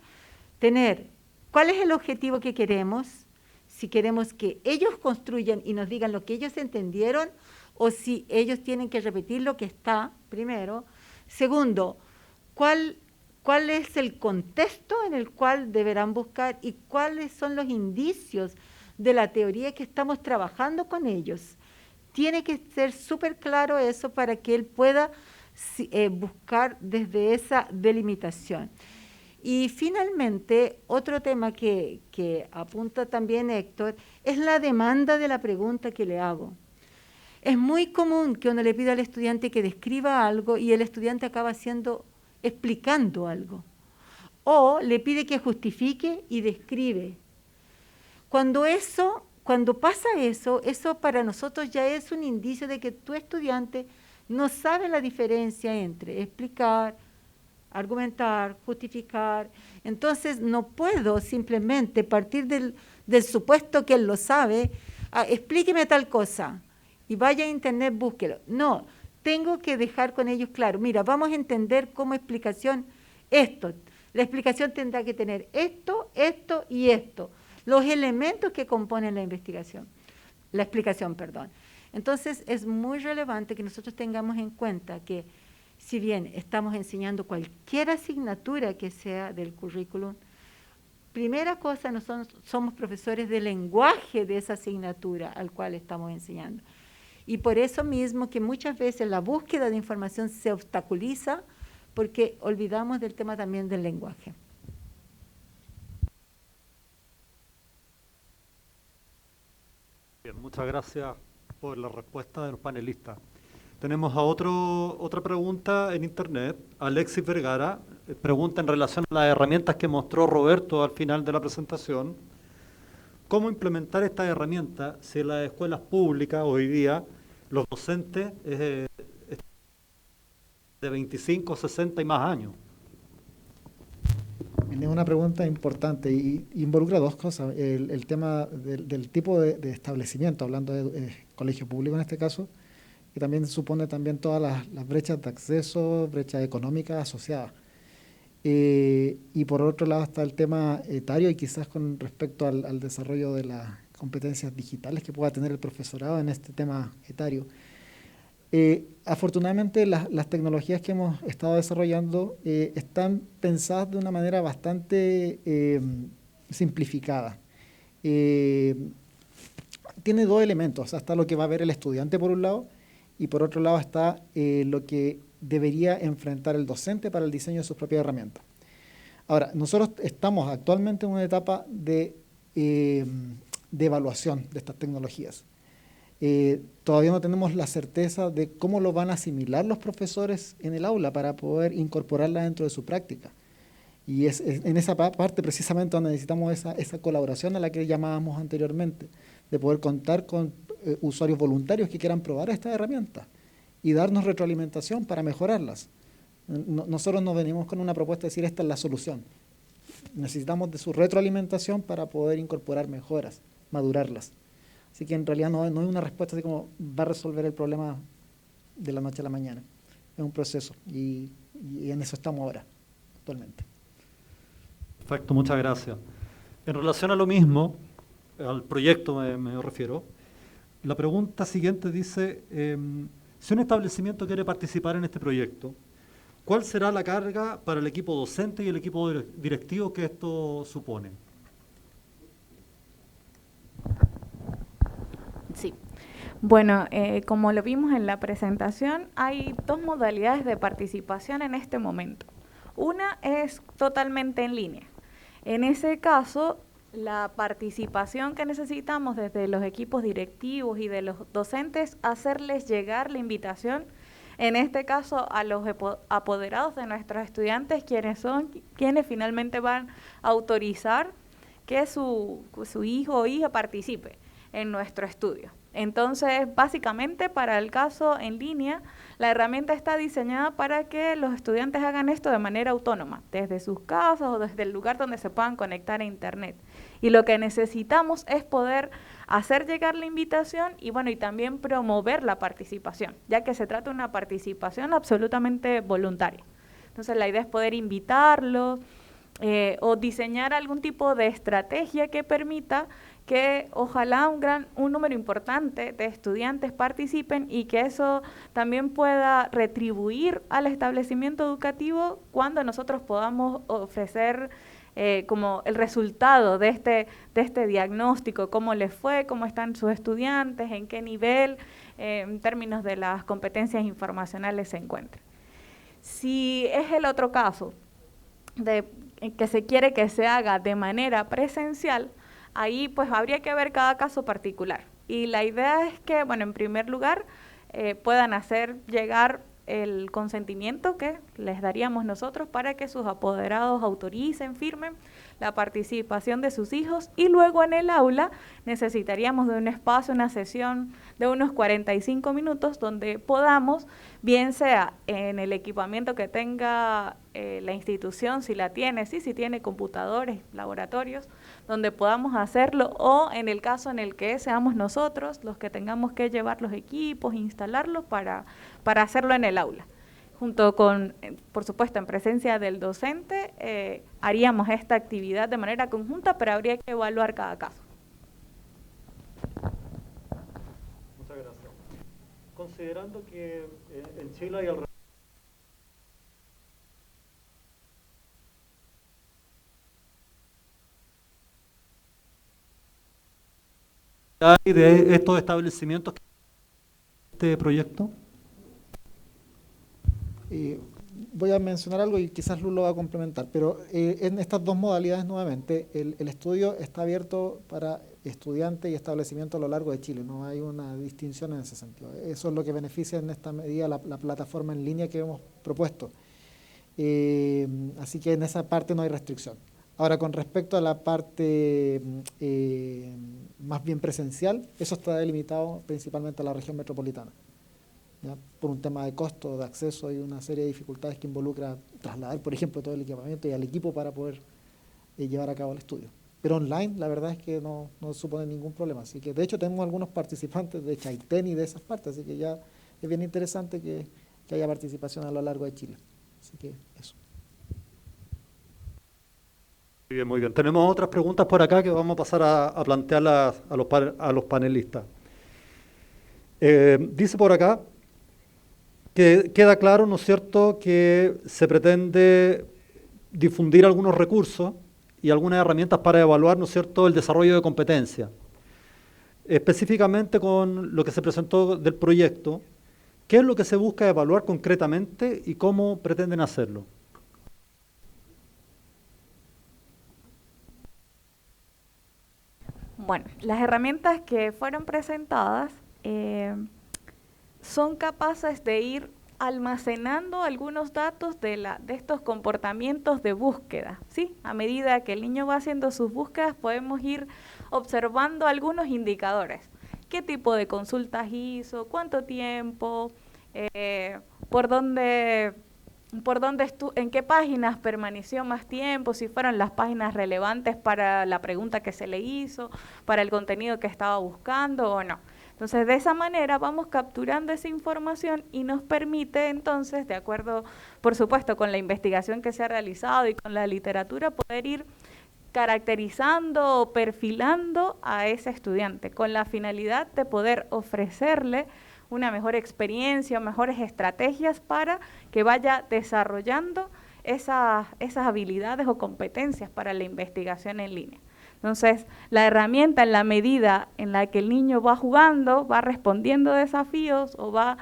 tener cuál es el objetivo que queremos, si queremos que ellos construyan y nos digan lo que ellos entendieron, o si ellos tienen que repetir lo que está, primero. Segundo, cuál es el contexto en el cual deberán buscar y cuáles son los indicios de la teoría que estamos trabajando con ellos. Tiene que ser súper claro eso para que él pueda buscar desde esa delimitación. Y finalmente, otro tema que apunta también Héctor, es la demanda de la pregunta que le hago. Es muy común que uno le pida al estudiante que describa algo y el estudiante acaba explicando algo. O le pide que justifique y describe. Cuando pasa eso para nosotros ya es un indicio de que tu estudiante no sabe la diferencia entre explicar, argumentar, justificar. Entonces no puedo simplemente partir del supuesto que él lo sabe, explíqueme tal cosa y vaya a internet, búsquelo. No, tengo que dejar con ellos claro, mira, vamos a entender como explicación esto. La explicación tendrá que tener esto, esto y esto. Los elementos que componen la explicación, perdón. Entonces, es muy relevante que nosotros tengamos en cuenta que, si bien estamos enseñando cualquier asignatura que sea del currículum, primera cosa, nosotros somos profesores de lenguaje de esa asignatura al cual estamos enseñando. Y por eso mismo que muchas veces la búsqueda de información se obstaculiza porque olvidamos del tema también del lenguaje. Bien, muchas gracias por la respuesta de los panelistas. Tenemos a otra pregunta en internet. Alexis Vergara pregunta en relación a las herramientas que mostró Roberto al final de la presentación. ¿Cómo implementar estas herramientas si en las escuelas públicas hoy día los docentes de 25, 60 y más años? Es una pregunta importante y involucra dos cosas. El tema del tipo de establecimiento, hablando de colegio público en este caso, que también supone también todas las brechas de acceso, brechas económicas asociadas. Y por otro lado está el tema etario y quizás con respecto al desarrollo de las competencias digitales que pueda tener el profesorado en este tema etario. Afortunadamente las tecnologías que hemos estado desarrollando están pensadas de una manera bastante simplificada. Tiene dos elementos, o sea, está lo que va a ver el estudiante por un lado y por otro lado está lo que debería enfrentar el docente para el diseño de sus propias herramientas. Ahora, nosotros estamos actualmente en una etapa de evaluación de estas tecnologías. Todavía no tenemos la certeza de cómo lo van a asimilar los profesores en el aula para poder incorporarla dentro de su práctica. Y es en esa parte precisamente donde necesitamos esa colaboración a la que llamábamos anteriormente, de poder contar con usuarios voluntarios que quieran probar estas herramientas y darnos retroalimentación para mejorarlas. Nosotros no venimos con una propuesta de decir esta es la solución. Necesitamos de su retroalimentación para poder incorporar mejoras, madurarlas. Así que en realidad no es una respuesta así como va a resolver el problema de la noche a la mañana. Es un proceso y en eso estamos ahora, actualmente. Perfecto, muchas gracias. En relación a lo mismo, al proyecto me refiero, la pregunta siguiente dice, si un establecimiento quiere participar en este proyecto, ¿cuál será la carga para el equipo docente y el equipo directivo que esto supone? Sí. Bueno, como lo vimos en la presentación, hay dos modalidades de participación en este momento. Una es totalmente en línea. En ese caso, la participación que necesitamos desde los equipos directivos y de los docentes, hacerles llegar la invitación, en este caso a los apoderados de nuestros estudiantes, quienes finalmente van a autorizar que su hijo o hija participe en nuestro estudio. Entonces, básicamente, para el caso en línea, la herramienta está diseñada para que los estudiantes hagan esto de manera autónoma, desde sus casas o desde el lugar donde se puedan conectar a Internet. Y lo que necesitamos es poder hacer llegar la invitación y, bueno, y también promover la participación, ya que se trata de una participación absolutamente voluntaria. Entonces, la idea es poder invitarlos o diseñar algún tipo de estrategia que permita que ojalá un número importante de estudiantes participen y que eso también pueda retribuir al establecimiento educativo cuando nosotros podamos ofrecer como el resultado de este diagnóstico, cómo les fue, cómo están sus estudiantes, en qué nivel, en términos de las competencias informacionales se encuentran. Si es el otro caso, de que se quiere que se haga de manera presencial, ahí pues habría que ver cada caso particular. Y la idea es que, bueno, en primer lugar, puedan hacer llegar el consentimiento que les daríamos nosotros para que sus apoderados autoricen, firmen la participación de sus hijos, y luego en el aula necesitaríamos de un espacio, una sesión de unos 45 minutos donde podamos, bien sea en el equipamiento que tenga la institución, si la tiene, si tiene computadores, laboratorios, donde podamos hacerlo, o en el caso en el que seamos nosotros los que tengamos que llevar los equipos, instalarlos para hacerlo en el aula. Junto con, por supuesto, en presencia del docente, haríamos esta actividad de manera conjunta, pero habría que evaluar cada caso. Muchas gracias. Considerando que en Chile hay alrededor de estos establecimientos que este proyecto. Voy a mencionar algo y quizás Luz lo va a complementar, pero en estas dos modalidades nuevamente, el estudio está abierto para estudiantes y establecimientos a lo largo de Chile, no hay una distinción en ese sentido. Eso es lo que beneficia en esta medida la plataforma en línea que hemos propuesto. Así que en esa parte no hay restricción. Ahora, con respecto a la parte más bien presencial, eso está delimitado principalmente a la región metropolitana, ¿ya? Por un tema de costo, de acceso y una serie de dificultades que involucra trasladar, por ejemplo, todo el equipamiento y al equipo para poder llevar a cabo el estudio. Pero online, la verdad es que no supone ningún problema. Así que, de hecho, tenemos algunos participantes de Chaitén y de esas partes, así que ya es bien interesante que haya participación a lo largo de Chile. Así que eso. Muy bien, muy bien. Tenemos otras preguntas por acá que vamos a pasar a plantearlas a los panelistas. Dice por acá que queda claro, ¿no es cierto?, que se pretende difundir algunos recursos y algunas herramientas para evaluar, ¿no es cierto?, el desarrollo de competencias. Específicamente con lo que se presentó del proyecto, ¿qué es lo que se busca evaluar concretamente y cómo pretenden hacerlo? Bueno, las herramientas que fueron presentadas son capaces de ir almacenando algunos datos de estos comportamientos de búsqueda, ¿sí? A medida que el niño va haciendo sus búsquedas, podemos ir observando algunos indicadores. ¿Qué tipo de consultas hizo? ¿Cuánto tiempo? ¿En qué páginas permaneció más tiempo? Si fueron las páginas relevantes para la pregunta que se le hizo, para el contenido que estaba buscando o no. Entonces, de esa manera vamos capturando esa información y nos permite entonces, de acuerdo, por supuesto, con la investigación que se ha realizado y con la literatura, poder ir caracterizando o perfilando a ese estudiante con la finalidad de poder ofrecerle una mejor experiencia, mejores estrategias para que vaya desarrollando esas habilidades o competencias para la investigación en línea. Entonces, la herramienta, en la medida en la que el niño va jugando, va respondiendo desafíos o va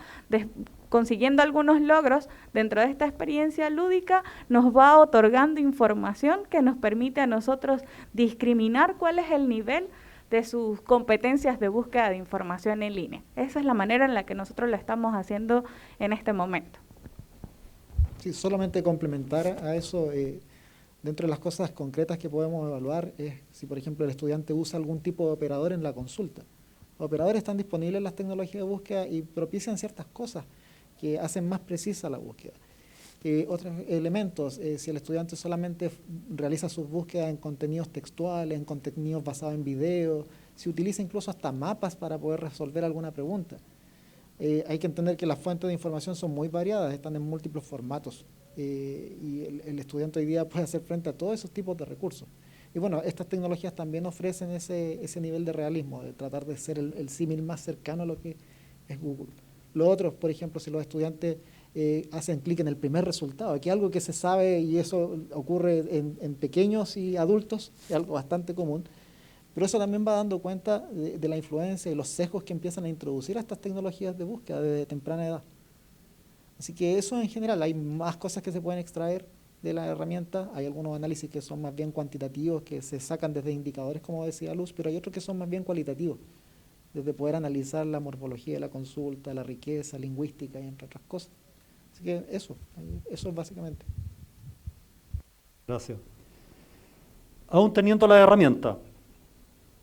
consiguiendo algunos logros dentro de esta experiencia lúdica, nos va otorgando información que nos permite a nosotros discriminar cuál es el nivel de sus competencias de búsqueda de información en línea. Esa es la manera en la que nosotros lo estamos haciendo en este momento. Sí, solamente complementar a eso, dentro de las cosas concretas que podemos evaluar es si, por ejemplo, el estudiante usa algún tipo de operador en la consulta. Los operadores están disponibles en las tecnologías de búsqueda y propician ciertas cosas que hacen más precisa la búsqueda. Otros elementos, si el estudiante solamente realiza sus búsquedas en contenidos textuales, en contenidos basados en videos, si utiliza incluso hasta mapas para poder resolver alguna pregunta. Hay que entender que las fuentes de información son muy variadas, están en múltiples formatos y el estudiante hoy día puede hacer frente a todos esos tipos de recursos. Y bueno, estas tecnologías también ofrecen ese nivel de realismo, de tratar de ser el símil más cercano a lo que es Google. Lo otro, por ejemplo, si los estudiantes hacen clic en el primer resultado, aquí algo que se sabe y eso ocurre en pequeños y adultos, es algo bastante común, pero eso también va dando cuenta de la influencia y los sesgos que empiezan a introducir a estas tecnologías de búsqueda desde temprana edad. Así que eso en general, hay más cosas que se pueden extraer de la herramienta, hay algunos análisis que son más bien cuantitativos, que se sacan desde indicadores, como decía Luz, pero hay otros que son más bien cualitativos, desde poder analizar la morfología de la consulta, la riqueza lingüística y entre otras cosas. Así que eso es básicamente. Gracias. Aún teniendo la herramienta,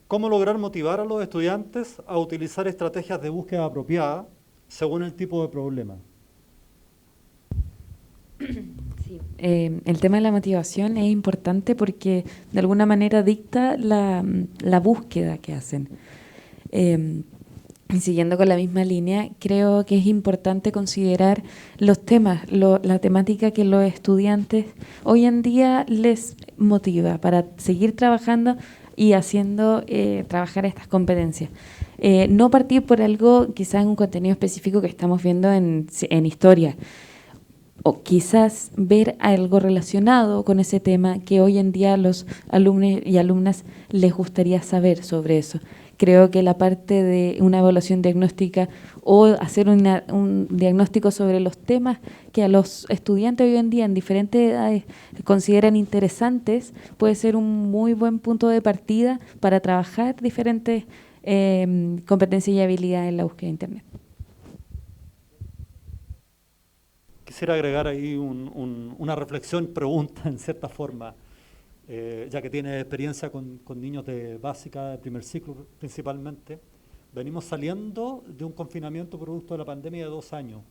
¿cómo lograr motivar a los estudiantes a utilizar estrategias de búsqueda apropiadas según el tipo de problema? Sí. El tema de la motivación es importante porque de alguna manera dicta la búsqueda que hacen. Y siguiendo con la misma línea, creo que es importante considerar los temas, la temática que los estudiantes hoy en día les motiva para seguir trabajando y haciendo trabajar estas competencias. No partir por algo, quizás un contenido específico que estamos viendo en historia, o quizás ver algo relacionado con ese tema que hoy en día a los alumnos y alumnas les gustaría saber sobre eso. Creo que la parte de una evaluación diagnóstica o hacer un diagnóstico sobre los temas que a los estudiantes hoy en día en diferentes edades consideran interesantes puede ser un muy buen punto de partida para trabajar diferentes competencias y habilidades en la búsqueda de Internet. Quisiera agregar ahí una reflexión, pregunta en cierta forma, ya que tiene experiencia con niños de básica, de primer ciclo principalmente. Venimos saliendo de un confinamiento producto de la pandemia de 2 años.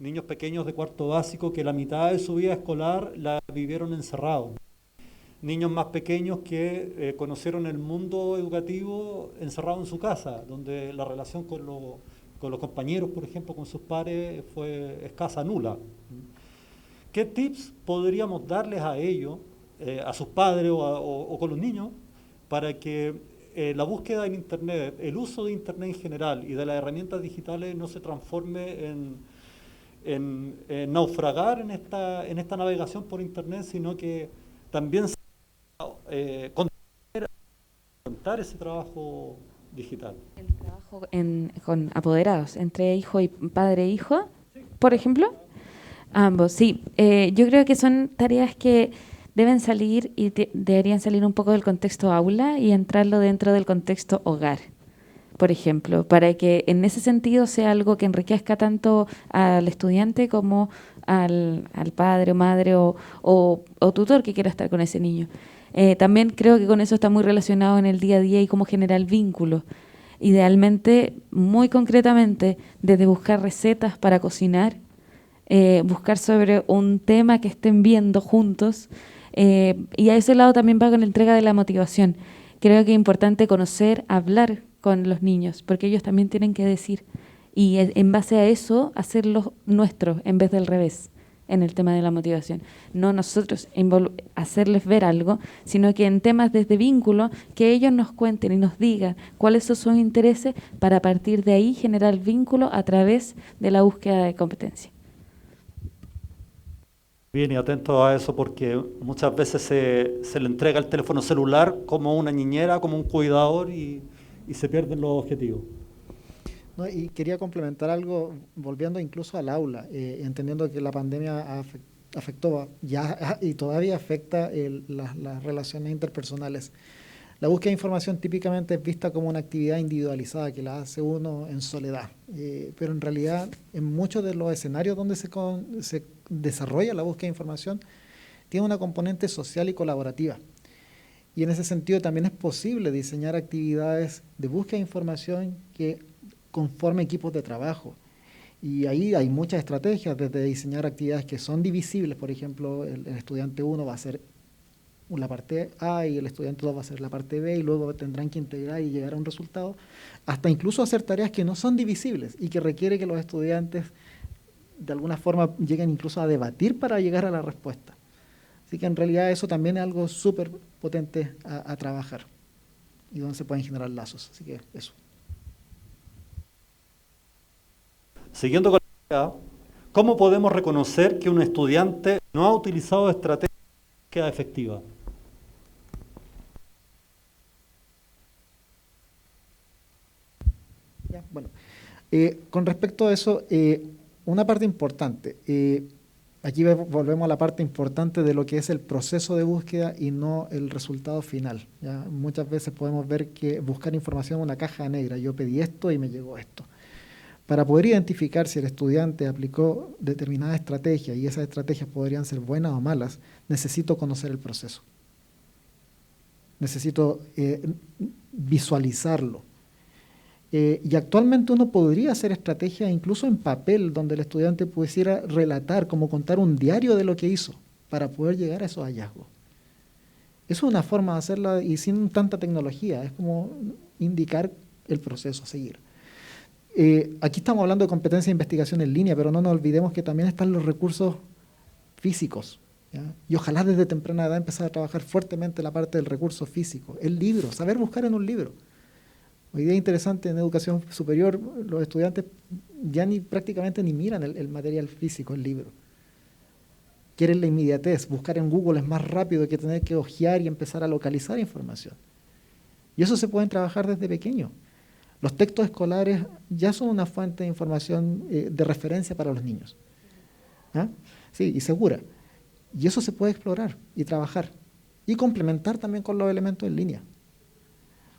Niños pequeños de cuarto básico que la mitad de su vida escolar la vivieron encerrados. niños más pequeños que conocieron el mundo educativo encerrado en su casa, donde la relación con los compañeros, por ejemplo, con sus pares, fue escasa, nula. ¿Qué tips podríamos darles a ellos, a sus padres o con los niños, para que la búsqueda en Internet, el uso de Internet en general y de las herramientas digitales no se transforme en naufragar en esta navegación por Internet, sino que también contar ese trabajo digital? El trabajo con apoderados, entre hijo y padre e hijo, por ejemplo. Ambos, sí. Yo creo que son tareas que deben salir y deberían salir un poco del contexto aula y entrarlo dentro del contexto hogar, por ejemplo, para que en ese sentido sea algo que enriquezca tanto al estudiante como al padre o madre o tutor que quiera estar con ese niño. También creo que con eso está muy relacionado en el día a día y cómo generar vínculos. Idealmente, muy concretamente, desde buscar recetas para cocinar, buscar sobre un tema que estén viendo juntos, y a ese lado también va con la entrega de la motivación. Creo que es importante conocer, hablar con los niños, porque ellos también tienen que decir, y en base a eso hacerlo nuestro en vez del revés en el tema de la motivación. No nosotros hacerles ver algo, sino que en temas desde vínculo, que ellos nos cuenten y nos digan cuáles son sus intereses para a partir de ahí generar vínculo a través de la búsqueda de competencia. Bien, y atento a eso porque muchas veces se le entrega el teléfono celular como una niñera, como un cuidador y se pierden los objetivos. No, y quería complementar algo, volviendo incluso al aula, entendiendo que la pandemia afectó ya y todavía afecta las relaciones interpersonales. La búsqueda de información típicamente es vista como una actividad individualizada que la hace uno en soledad, pero en realidad en muchos de los escenarios donde se desarrolla la búsqueda de información tiene una componente social y colaborativa. Y en ese sentido también es posible diseñar actividades de búsqueda de información que conforme equipos de trabajo. Y ahí hay muchas estrategias, desde diseñar actividades que son divisibles, por ejemplo, el estudiante 1 va a hacer la parte A y el estudiante 2 va a hacer la parte B y luego tendrán que integrar y llegar a un resultado, hasta incluso hacer tareas que no son divisibles y que requiere que los estudiantes de alguna forma lleguen incluso a debatir para llegar a la respuesta. Así que en realidad eso también es algo súper potente a trabajar y donde se pueden generar lazos. Así que eso. Siguiendo con la idea, ¿cómo podemos reconocer que un estudiante no ha utilizado estrategias efectivas? Bueno, con respecto a eso, una parte importante, aquí volvemos a la parte importante de lo que es el proceso de búsqueda y no el resultado final. ¿Ya? Muchas veces podemos ver que buscar información en una caja negra, yo pedí esto y me llegó esto. Para poder identificar si el estudiante aplicó determinada estrategia y esas estrategias podrían ser buenas o malas, necesito conocer el proceso. Necesito visualizarlo. Y actualmente uno podría hacer estrategias incluso en papel, donde el estudiante pudiera relatar, como contar un diario de lo que hizo, para poder llegar a esos hallazgos. Eso es una forma de hacerla y sin tanta tecnología, es como indicar el proceso a seguir. Aquí estamos hablando de competencia de investigación en línea, pero no nos olvidemos que también están los recursos físicos, ¿ya? Y ojalá desde temprana edad empezar a trabajar fuertemente la parte del recurso físico, el libro, saber buscar en un libro. Hoy día es interesante en educación superior, los estudiantes ya prácticamente ni miran el material físico, el libro. Quieren la inmediatez, buscar en Google es más rápido que tener que hojear y empezar a localizar información. Y eso se puede trabajar desde pequeño. Los textos escolares ya son una fuente de información de referencia para los niños. ¿Ah? Sí, y segura. Y eso se puede explorar y trabajar. Y complementar también con los elementos en línea.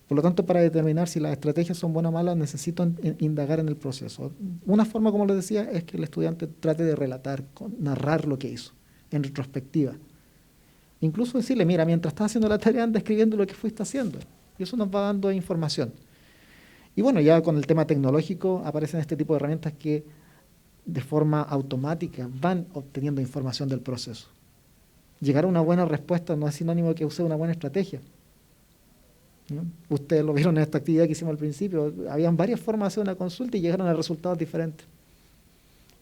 Por lo tanto, para determinar si las estrategias son buenas o malas, necesito indagar en el proceso. Una forma, como les decía, es que el estudiante trate de relatar, narrar lo que hizo, en retrospectiva. Incluso decirle, mira, mientras estás haciendo la tarea, anda escribiendo lo que fuiste haciendo. Y eso nos va dando información. Y bueno, ya con el tema tecnológico aparecen este tipo de herramientas que de forma automática van obteniendo información del proceso. llegar a una buena respuesta no es sinónimo de que use una buena estrategia, ¿no? Ustedes lo vieron en esta actividad que hicimos al principio, habían varias formas de hacer una consulta y llegaron a resultados diferentes.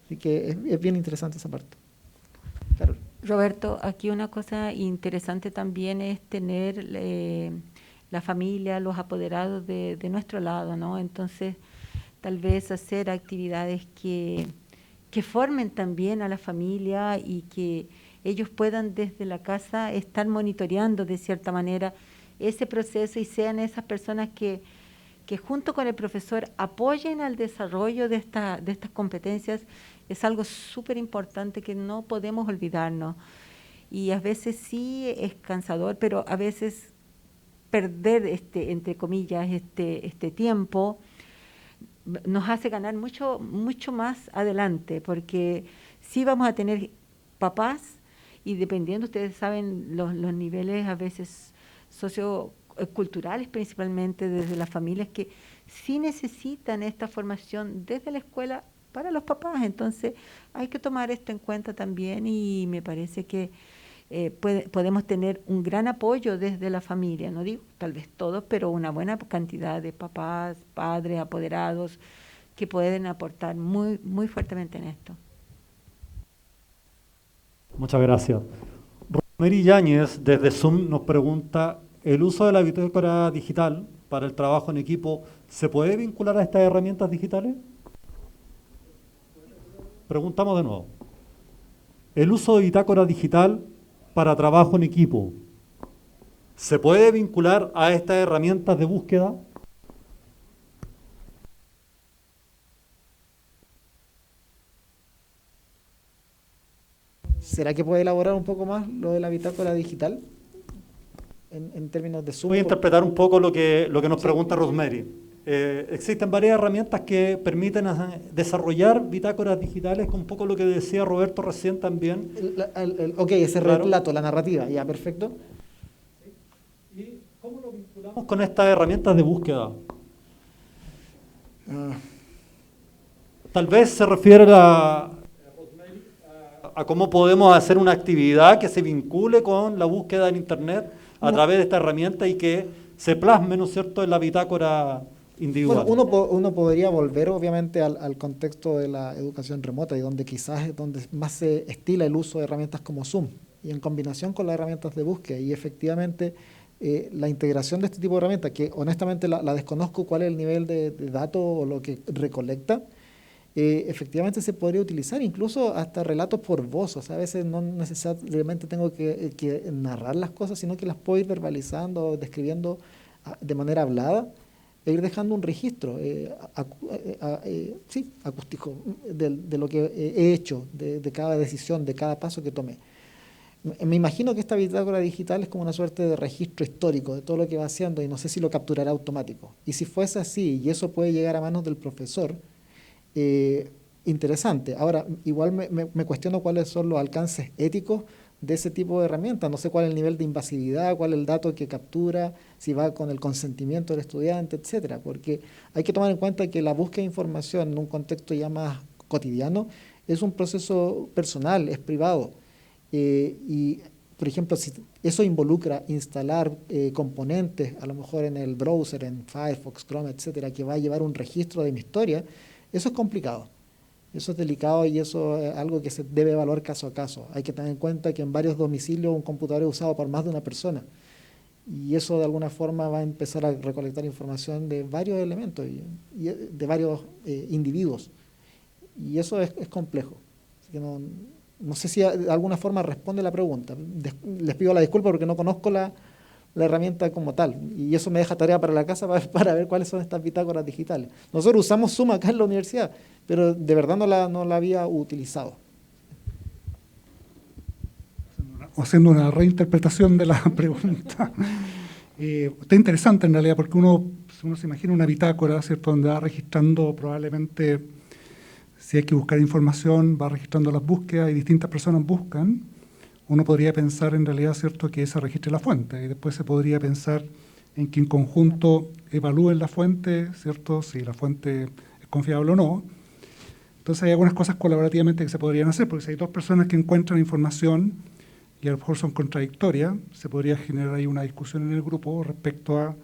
Así que es bien interesante esa parte. Carol. Roberto, aquí una cosa interesante también es tener la familia, los apoderados de nuestro lado, ¿no? Entonces, tal vez hacer actividades que formen también a la familia y que ellos puedan desde la casa estar monitoreando de cierta manera ese proceso y sean esas personas que junto con el profesor apoyen al desarrollo de estas competencias. Es algo súper importante que no podemos olvidarnos. Y a veces sí es cansador, pero a veces perder, entre comillas, este tiempo nos hace ganar mucho más adelante, porque sí vamos a tener papás, y dependiendo, ustedes saben, los niveles a veces socioculturales, principalmente desde las familias, que sí necesitan esta formación desde la escuela para los papás. Entonces hay que tomar esto en cuenta también, y me parece que podemos tener un gran apoyo desde la familia, no digo tal vez todos, pero una buena cantidad de papás, padres, apoderados, que pueden aportar muy, muy fuertemente en esto. Muchas gracias. Rosemary Yáñez desde Zoom nos pregunta, ¿el uso de la bitácora digital para el trabajo en equipo se puede vincular a estas herramientas digitales? Preguntamos de nuevo. ¿El uso de bitácora digital para trabajo en equipo se puede vincular a estas herramientas de búsqueda? ¿Será que puede elaborar un poco más lo de la bitácora digital en términos de Zoom? Voy a interpretar un poco lo que nos pregunta Rosemary. Existen varias herramientas que permiten desarrollar bitácoras digitales, con un poco lo que decía Roberto recién también. Ok, ese Claro. relato, la narrativa, ya, perfecto. ¿Y cómo lo vinculamos con estas herramientas de búsqueda? Tal vez se refiere a cómo podemos hacer una actividad que se vincule con la búsqueda en Internet a través de esta herramienta y que se plasme, ¿no es cierto?, en la bitácora individual. Bueno, uno podría volver obviamente al contexto de la educación remota, y donde quizás es donde más se estila el uso de herramientas como Zoom, y en combinación con las herramientas de búsqueda. Y efectivamente la integración de este tipo de herramientas, que honestamente la desconozco cuál es el nivel de datos o lo que recolecta, efectivamente se podría utilizar incluso hasta relatos por voz. O sea, a veces no necesariamente tengo que narrar las cosas, sino que las puedo ir verbalizando, describiendo de manera hablada, e ir dejando un registro acústico de lo que he hecho, de cada decisión, de cada paso que tomé. Me imagino que esta bitácora digital es como una suerte de registro histórico de todo lo que va haciendo, y no sé si lo capturará automático. Y si fuese así, y eso puede llegar a manos del profesor, interesante. Ahora, igual me cuestiono cuáles son los alcances éticos de ese tipo de herramientas. No sé cuál es el nivel de invasividad, cuál es el dato que captura, si va con el consentimiento del estudiante, etcétera. Porque hay que tomar en cuenta que la búsqueda de información en un contexto ya más cotidiano es un proceso personal, es privado. Y, por ejemplo, si eso involucra instalar componentes, a lo mejor en el browser, en Firefox, Chrome, etcétera, que va a llevar un registro de mi historia, eso es complicado, eso es delicado, y eso es algo que se debe evaluar caso a caso. Hay que tener en cuenta que en varios domicilios un computador es usado por más de una persona, y eso de alguna forma va a empezar a recolectar información de varios elementos y de varios individuos, y eso es complejo. Así que no sé si de alguna forma responde la pregunta. Les pido la disculpa porque no conozco la herramienta como tal, y eso me deja tarea para la casa para ver cuáles son estas bitácoras digitales. Nosotros usamos Zoom acá en la universidad, pero de verdad no la había utilizado. Haciendo una reinterpretación de la pregunta. Está interesante en realidad, porque uno se imagina una bitácora, ¿cierto?, donde va registrando probablemente, si hay que buscar información, va registrando las búsquedas y distintas personas buscan. Uno podría pensar en realidad, ¿cierto?, que se registre la fuente, y después se podría pensar en que en conjunto evalúen la fuente, ¿cierto?, si la fuente es confiable o no. Entonces hay algunas cosas colaborativamente que se podrían hacer, porque si hay dos personas que encuentran información y a lo mejor son contradictorias, se podría generar ahí una discusión en el grupo respecto a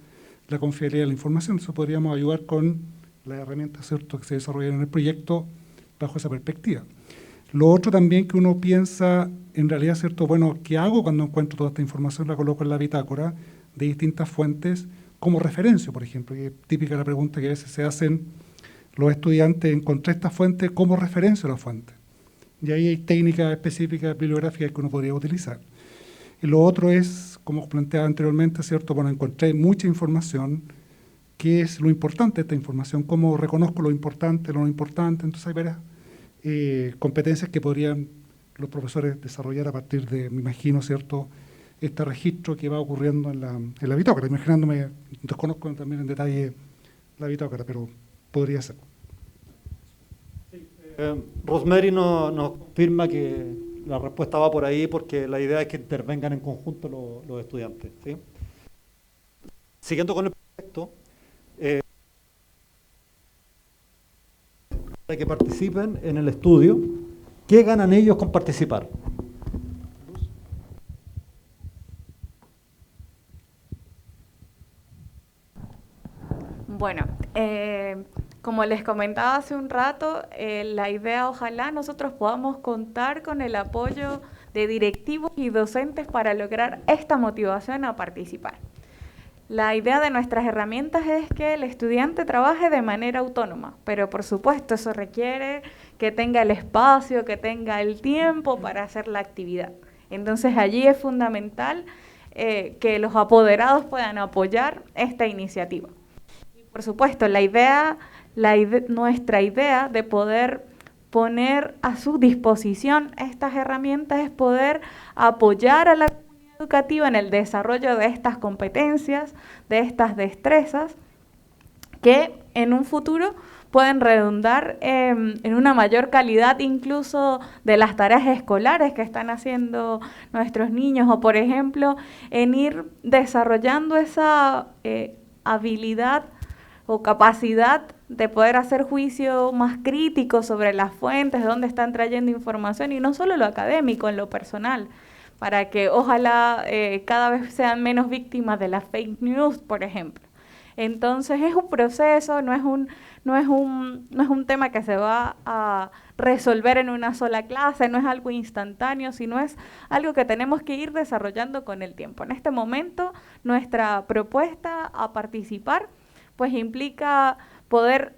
la confiabilidad de la información. Eso podríamos ayudar con las herramientas, ¿cierto?, que se desarrollan en el proyecto bajo esa perspectiva. Lo otro también que uno piensa, en realidad, ¿cierto?, bueno, ¿qué hago cuando encuentro toda esta información? La coloco en la bitácora de distintas fuentes como referencia, por ejemplo, y es típica la pregunta que a veces se hacen los estudiantes: encontré esta fuente, ¿cómo referencio la fuente? Y ahí hay técnicas específicas bibliográficas que uno podría utilizar. Y lo otro es, como planteaba anteriormente, ¿cierto?, bueno, encontré mucha información. ¿Qué es lo importante de esta información? ¿Cómo reconozco lo importante, lo no importante? Entonces hay varias competencias que podrían los profesores desarrollar a partir de, me imagino, ¿cierto?, este registro que va ocurriendo en la bitácora. Imaginándome, desconozco también en detalle la bitácora, pero podría ser. Rosemary nos confirma que la respuesta va por ahí, porque la idea es que intervengan en conjunto los estudiantes, ¿sí? Siguiendo con el proyecto, para que participen en el estudio, ¿qué ganan ellos con participar? Bueno, como les comentaba hace un rato, la idea, ojalá nosotros podamos contar con el apoyo de directivos y docentes para lograr esta motivación a participar. La idea de nuestras herramientas es que el estudiante trabaje de manera autónoma, pero por supuesto eso requiere que tenga el espacio, que tenga el tiempo para hacer la actividad. Entonces allí es fundamental que los apoderados puedan apoyar esta iniciativa. Y por supuesto, nuestra idea de poder poner a su disposición estas herramientas es poder apoyar a la comunidad educativa en el desarrollo de estas competencias, de estas destrezas, que en un futuro pueden redundar en una mayor calidad incluso de las tareas escolares que están haciendo nuestros niños, o por ejemplo, en ir desarrollando esa habilidad o capacidad de poder hacer juicio más crítico sobre las fuentes, de dónde están trayendo información, y no solo lo académico, en lo personal, para que ojalá cada vez sean menos víctimas de las fake news, por ejemplo. Entonces es un proceso, no es un tema que se va a resolver en una sola clase, no es algo instantáneo, sino es algo que tenemos que ir desarrollando con el tiempo. En este momento, nuestra propuesta a participar pues implica poder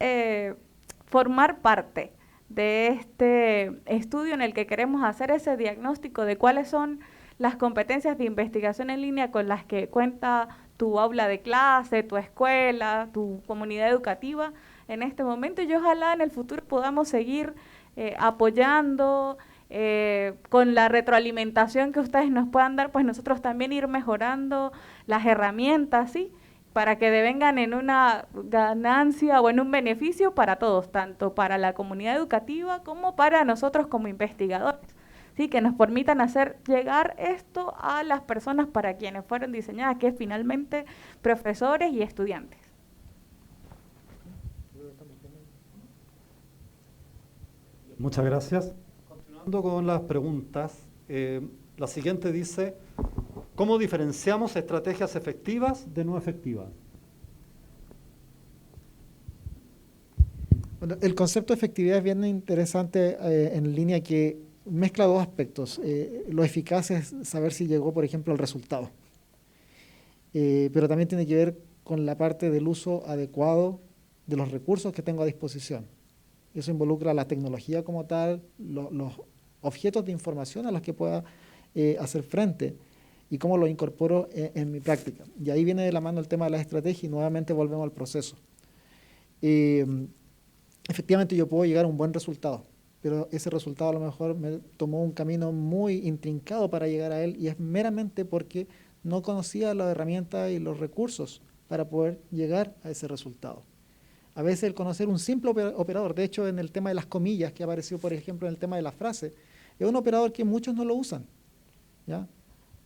formar parte de este estudio en el que queremos hacer ese diagnóstico de cuáles son las competencias de investigación en línea con las que cuenta tu aula de clase, tu escuela, tu comunidad educativa en este momento, y ojalá en el futuro podamos seguir apoyando con la retroalimentación que ustedes nos puedan dar, pues nosotros también ir mejorando las herramientas, ¿sí?, para que devengan en una ganancia o en un beneficio para todos, tanto para la comunidad educativa como para nosotros como investigadores, ¿sí?, que nos permitan hacer llegar esto a las personas para quienes fueron diseñadas, que es finalmente profesores y estudiantes. Muchas gracias. Continuando con las preguntas, la siguiente dice: ¿cómo diferenciamos estrategias efectivas de no efectivas? Bueno, el concepto de efectividad es bien interesante en línea que mezcla dos aspectos. Lo eficaz es saber si llegó, por ejemplo, al resultado. Pero también tiene que ver con la parte del uso adecuado de los recursos que tengo a disposición. Eso involucra la tecnología como tal, los objetos de información a los que pueda hacer frente y cómo lo incorporo en mi práctica. Y ahí viene de la mano el tema de la estrategia y nuevamente volvemos al proceso. Efectivamente yo puedo llegar a un buen resultado, pero ese resultado a lo mejor me tomó un camino muy intrincado para llegar a él, y es meramente porque no conocía las herramientas y los recursos para poder llegar a ese resultado. A veces el conocer un simple operador, de hecho en el tema de las comillas que apareció por ejemplo en el tema de la frase, es un operador que muchos no lo usan, ¿ya?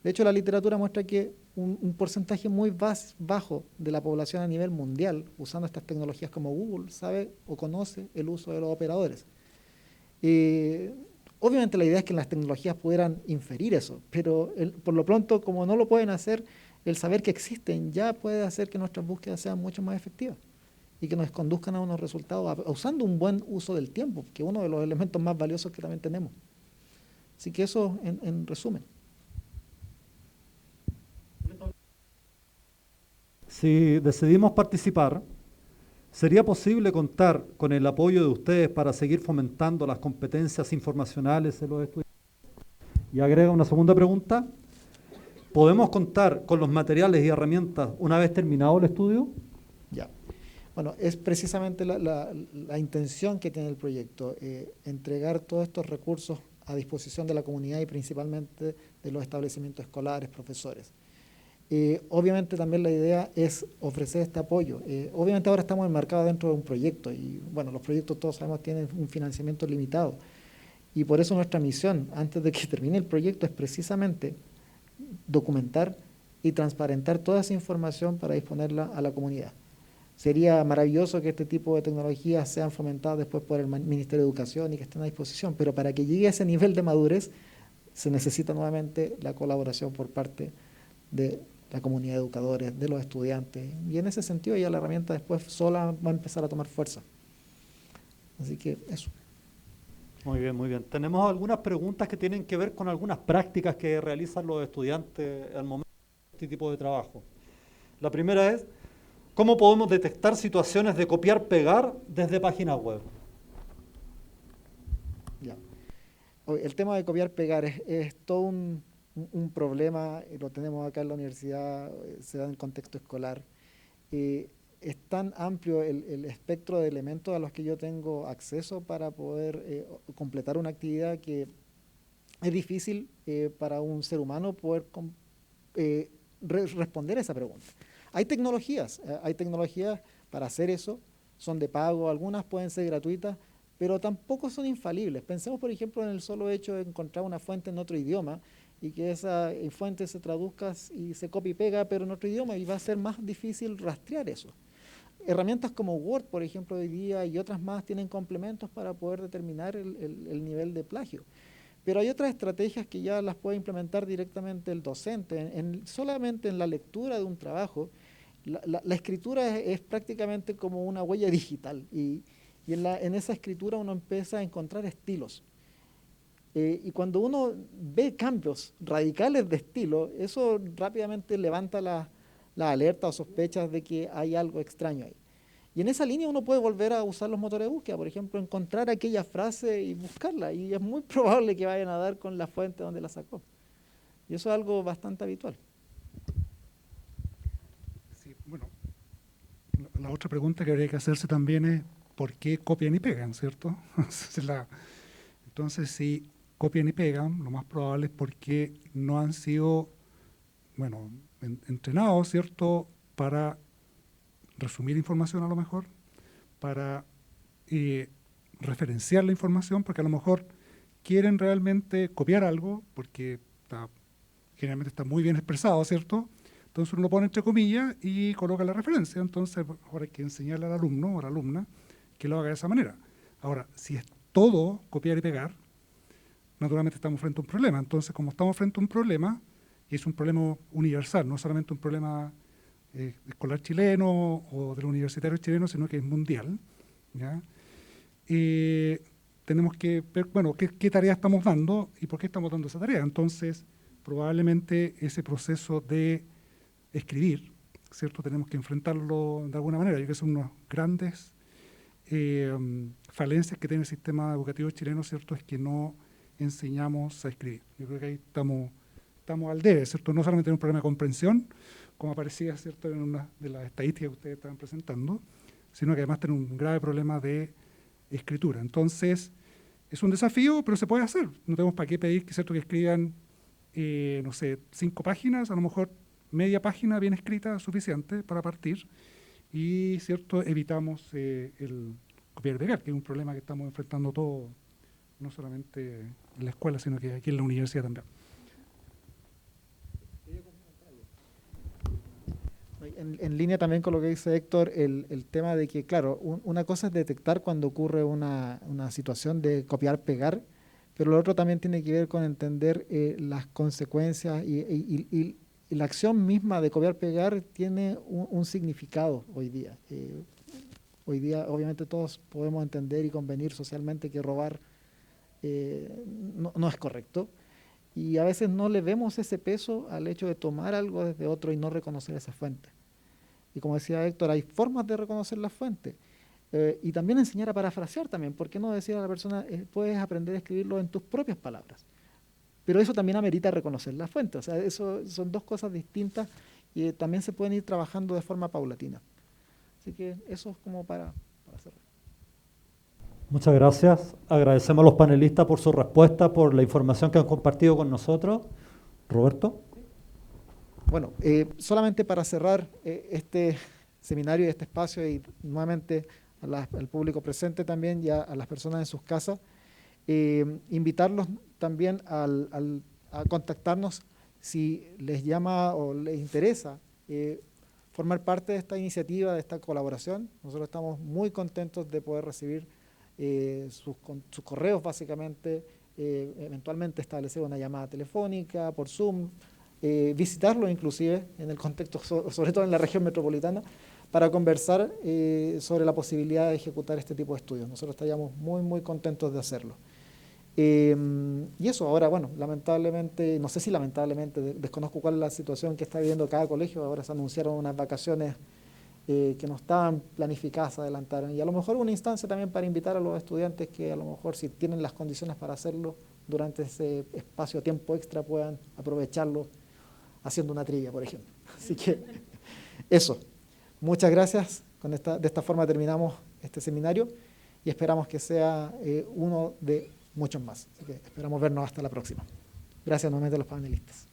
De hecho la literatura muestra que un porcentaje muy bajo de la población a nivel mundial, usando estas tecnologías como Google, sabe o conoce el uso de los operadores. Obviamente la idea es que las tecnologías pudieran inferir eso, pero por lo pronto, como no lo pueden hacer, el saber que existen ya puede hacer que nuestras búsquedas sean mucho más efectivas y que nos conduzcan a unos resultados usando un buen uso del tiempo, que es uno de los elementos más valiosos que también tenemos. Así que eso en resumen. Si decidimos participar, ¿sería posible contar con el apoyo de ustedes para seguir fomentando las competencias informacionales de los estudiantes? Y agrega una segunda pregunta. ¿Podemos contar con los materiales y herramientas una vez terminado el estudio? Ya. Bueno, es precisamente la intención que tiene el proyecto, entregar todos estos recursos a disposición de la comunidad y principalmente de los establecimientos escolares, profesores. Obviamente también la idea es ofrecer este apoyo. Obviamente ahora estamos enmarcados dentro de un proyecto y bueno, los proyectos todos sabemos tienen un financiamiento limitado y por eso nuestra misión antes de que termine el proyecto es precisamente documentar y transparentar toda esa información para disponerla a la comunidad. Sería maravilloso que este tipo de tecnologías sean fomentadas después por el Ministerio de Educación y que estén a disposición, pero para que llegue a ese nivel de madurez se necesita nuevamente la colaboración por parte de la comunidad de educadores, de los estudiantes, y en ese sentido ya la herramienta después sola va a empezar a tomar fuerza. Así que eso. Muy bien, muy bien. Tenemos algunas preguntas que tienen que ver con algunas prácticas que realizan los estudiantes al momento de este tipo de trabajo. La primera es, ¿cómo podemos detectar situaciones de copiar-pegar desde páginas web? Ya. El tema de copiar-pegar es todo un problema, lo tenemos acá en la universidad, se da en el contexto escolar. Es tan amplio el espectro de elementos a los que yo tengo acceso para poder completar una actividad que es difícil para un ser humano poder responder a esa pregunta. Hay tecnologías para hacer eso, son de pago, algunas pueden ser gratuitas, pero tampoco son infalibles. Pensemos, por ejemplo, en el solo hecho de encontrar una fuente en otro idioma y que esa fuente se traduzca y se copia y pega, pero en otro idioma, y va a ser más difícil rastrear eso. Herramientas como Word, por ejemplo, hoy día y otras más tienen complementos para poder determinar el nivel de plagio. Pero hay otras estrategias que ya las puede implementar directamente el docente. Solamente en la lectura de un trabajo, la escritura es prácticamente como una huella digital y en esa escritura uno empieza a encontrar estilos. Y cuando uno ve cambios radicales de estilo, eso rápidamente levanta la alerta o sospechas de que hay algo extraño ahí. Y en esa línea uno puede volver a usar los motores de búsqueda, por ejemplo, encontrar aquella frase y buscarla, y es muy probable que vayan a dar con la fuente donde la sacó. Y eso es algo bastante habitual. Sí, bueno, la otra pregunta que habría que hacerse también es ¿por qué copian y pegan, cierto? Entonces, si copian y pegan, lo más probable es porque no han sido, bueno, entrenados, ¿cierto?, para resumir información a lo mejor, para referenciar la información, porque a lo mejor quieren realmente copiar algo, porque generalmente está muy bien expresado, ¿cierto? Entonces uno lo pone entre comillas y coloca la referencia. Entonces ahora hay que enseñarle al alumno o a la alumna que lo haga de esa manera. Ahora, si es todo copiar y pegar, naturalmente estamos frente a un problema. Entonces, como estamos frente a un problema, y es un problema universal, no solamente un problema escolar chileno o del universitario chileno, sino que es mundial, ¿ya? Tenemos que ver, bueno, qué tarea estamos dando y por qué estamos dando esa tarea. Entonces, probablemente ese proceso de escribir, ¿cierto?, tenemos que enfrentarlo de alguna manera. Yo creo que son unas grandes falencias que tiene el sistema educativo chileno, ¿cierto?, es que no enseñamos a escribir. Yo creo que ahí estamos al debe, ¿cierto? No solamente tenemos un problema de comprensión, como aparecía, ¿cierto?, en una de las estadísticas que ustedes estaban presentando, sino que además tenemos un grave problema de escritura. Entonces, es un desafío, pero se puede hacer. No tenemos para qué pedir, ¿cierto?, que escriban, no sé, 5 páginas, a lo mejor media página bien escrita suficiente para partir y, ¿cierto?, evitamos el copiar y pegar, que es un problema que estamos enfrentando todos, no solamente en la escuela, sino que aquí en la universidad también. En línea también con lo que dice Héctor, el tema de que, claro, una cosa es detectar cuando ocurre una situación de copiar-pegar, pero lo otro también tiene que ver con entender las consecuencias y la acción misma de copiar-pegar tiene un significado hoy día. Hoy día, obviamente, todos podemos entender y convenir socialmente que robar no es correcto. Y a veces no le vemos ese peso al hecho de tomar algo desde otro y no reconocer esa fuente. Y como decía Héctor, hay formas de reconocer la fuente. Y también enseñar a parafrasear también. ¿Por qué no decir a la persona, puedes aprender a escribirlo en tus propias palabras? Pero eso también amerita reconocer la fuente. O sea, eso son dos cosas distintas y también se pueden ir trabajando de forma paulatina. Así que eso es como para cerrar. Muchas gracias. Agradecemos a los panelistas por su respuesta, por la información que han compartido con nosotros. Roberto. Bueno, solamente para cerrar este seminario y este espacio y nuevamente al público presente también y a las personas en sus casas, invitarlos también a contactarnos si les llama o les interesa formar parte de esta iniciativa, de esta colaboración. Nosotros estamos muy contentos de poder recibir sus correos básicamente, eventualmente establecer una llamada telefónica, por Zoom, visitarlo inclusive en el contexto, sobre todo en la región metropolitana, para conversar sobre la posibilidad de ejecutar este tipo de estudios. Nosotros estaríamos muy, muy contentos de hacerlo. Y eso, ahora, bueno, lamentablemente, no sé si lamentablemente, desconozco cuál es la situación que está viviendo cada colegio. Ahora se anunciaron unas vacaciones que no estaban planificadas, se adelantaron. Y a lo mejor una instancia también para invitar a los estudiantes que a lo mejor si tienen las condiciones para hacerlo durante ese espacio-tiempo extra puedan aprovecharlo haciendo una trivia, por ejemplo. Así que eso. Muchas gracias. De esta forma terminamos este seminario y esperamos que sea uno de muchos más. Así que esperamos vernos hasta la próxima. Gracias nuevamente a los panelistas.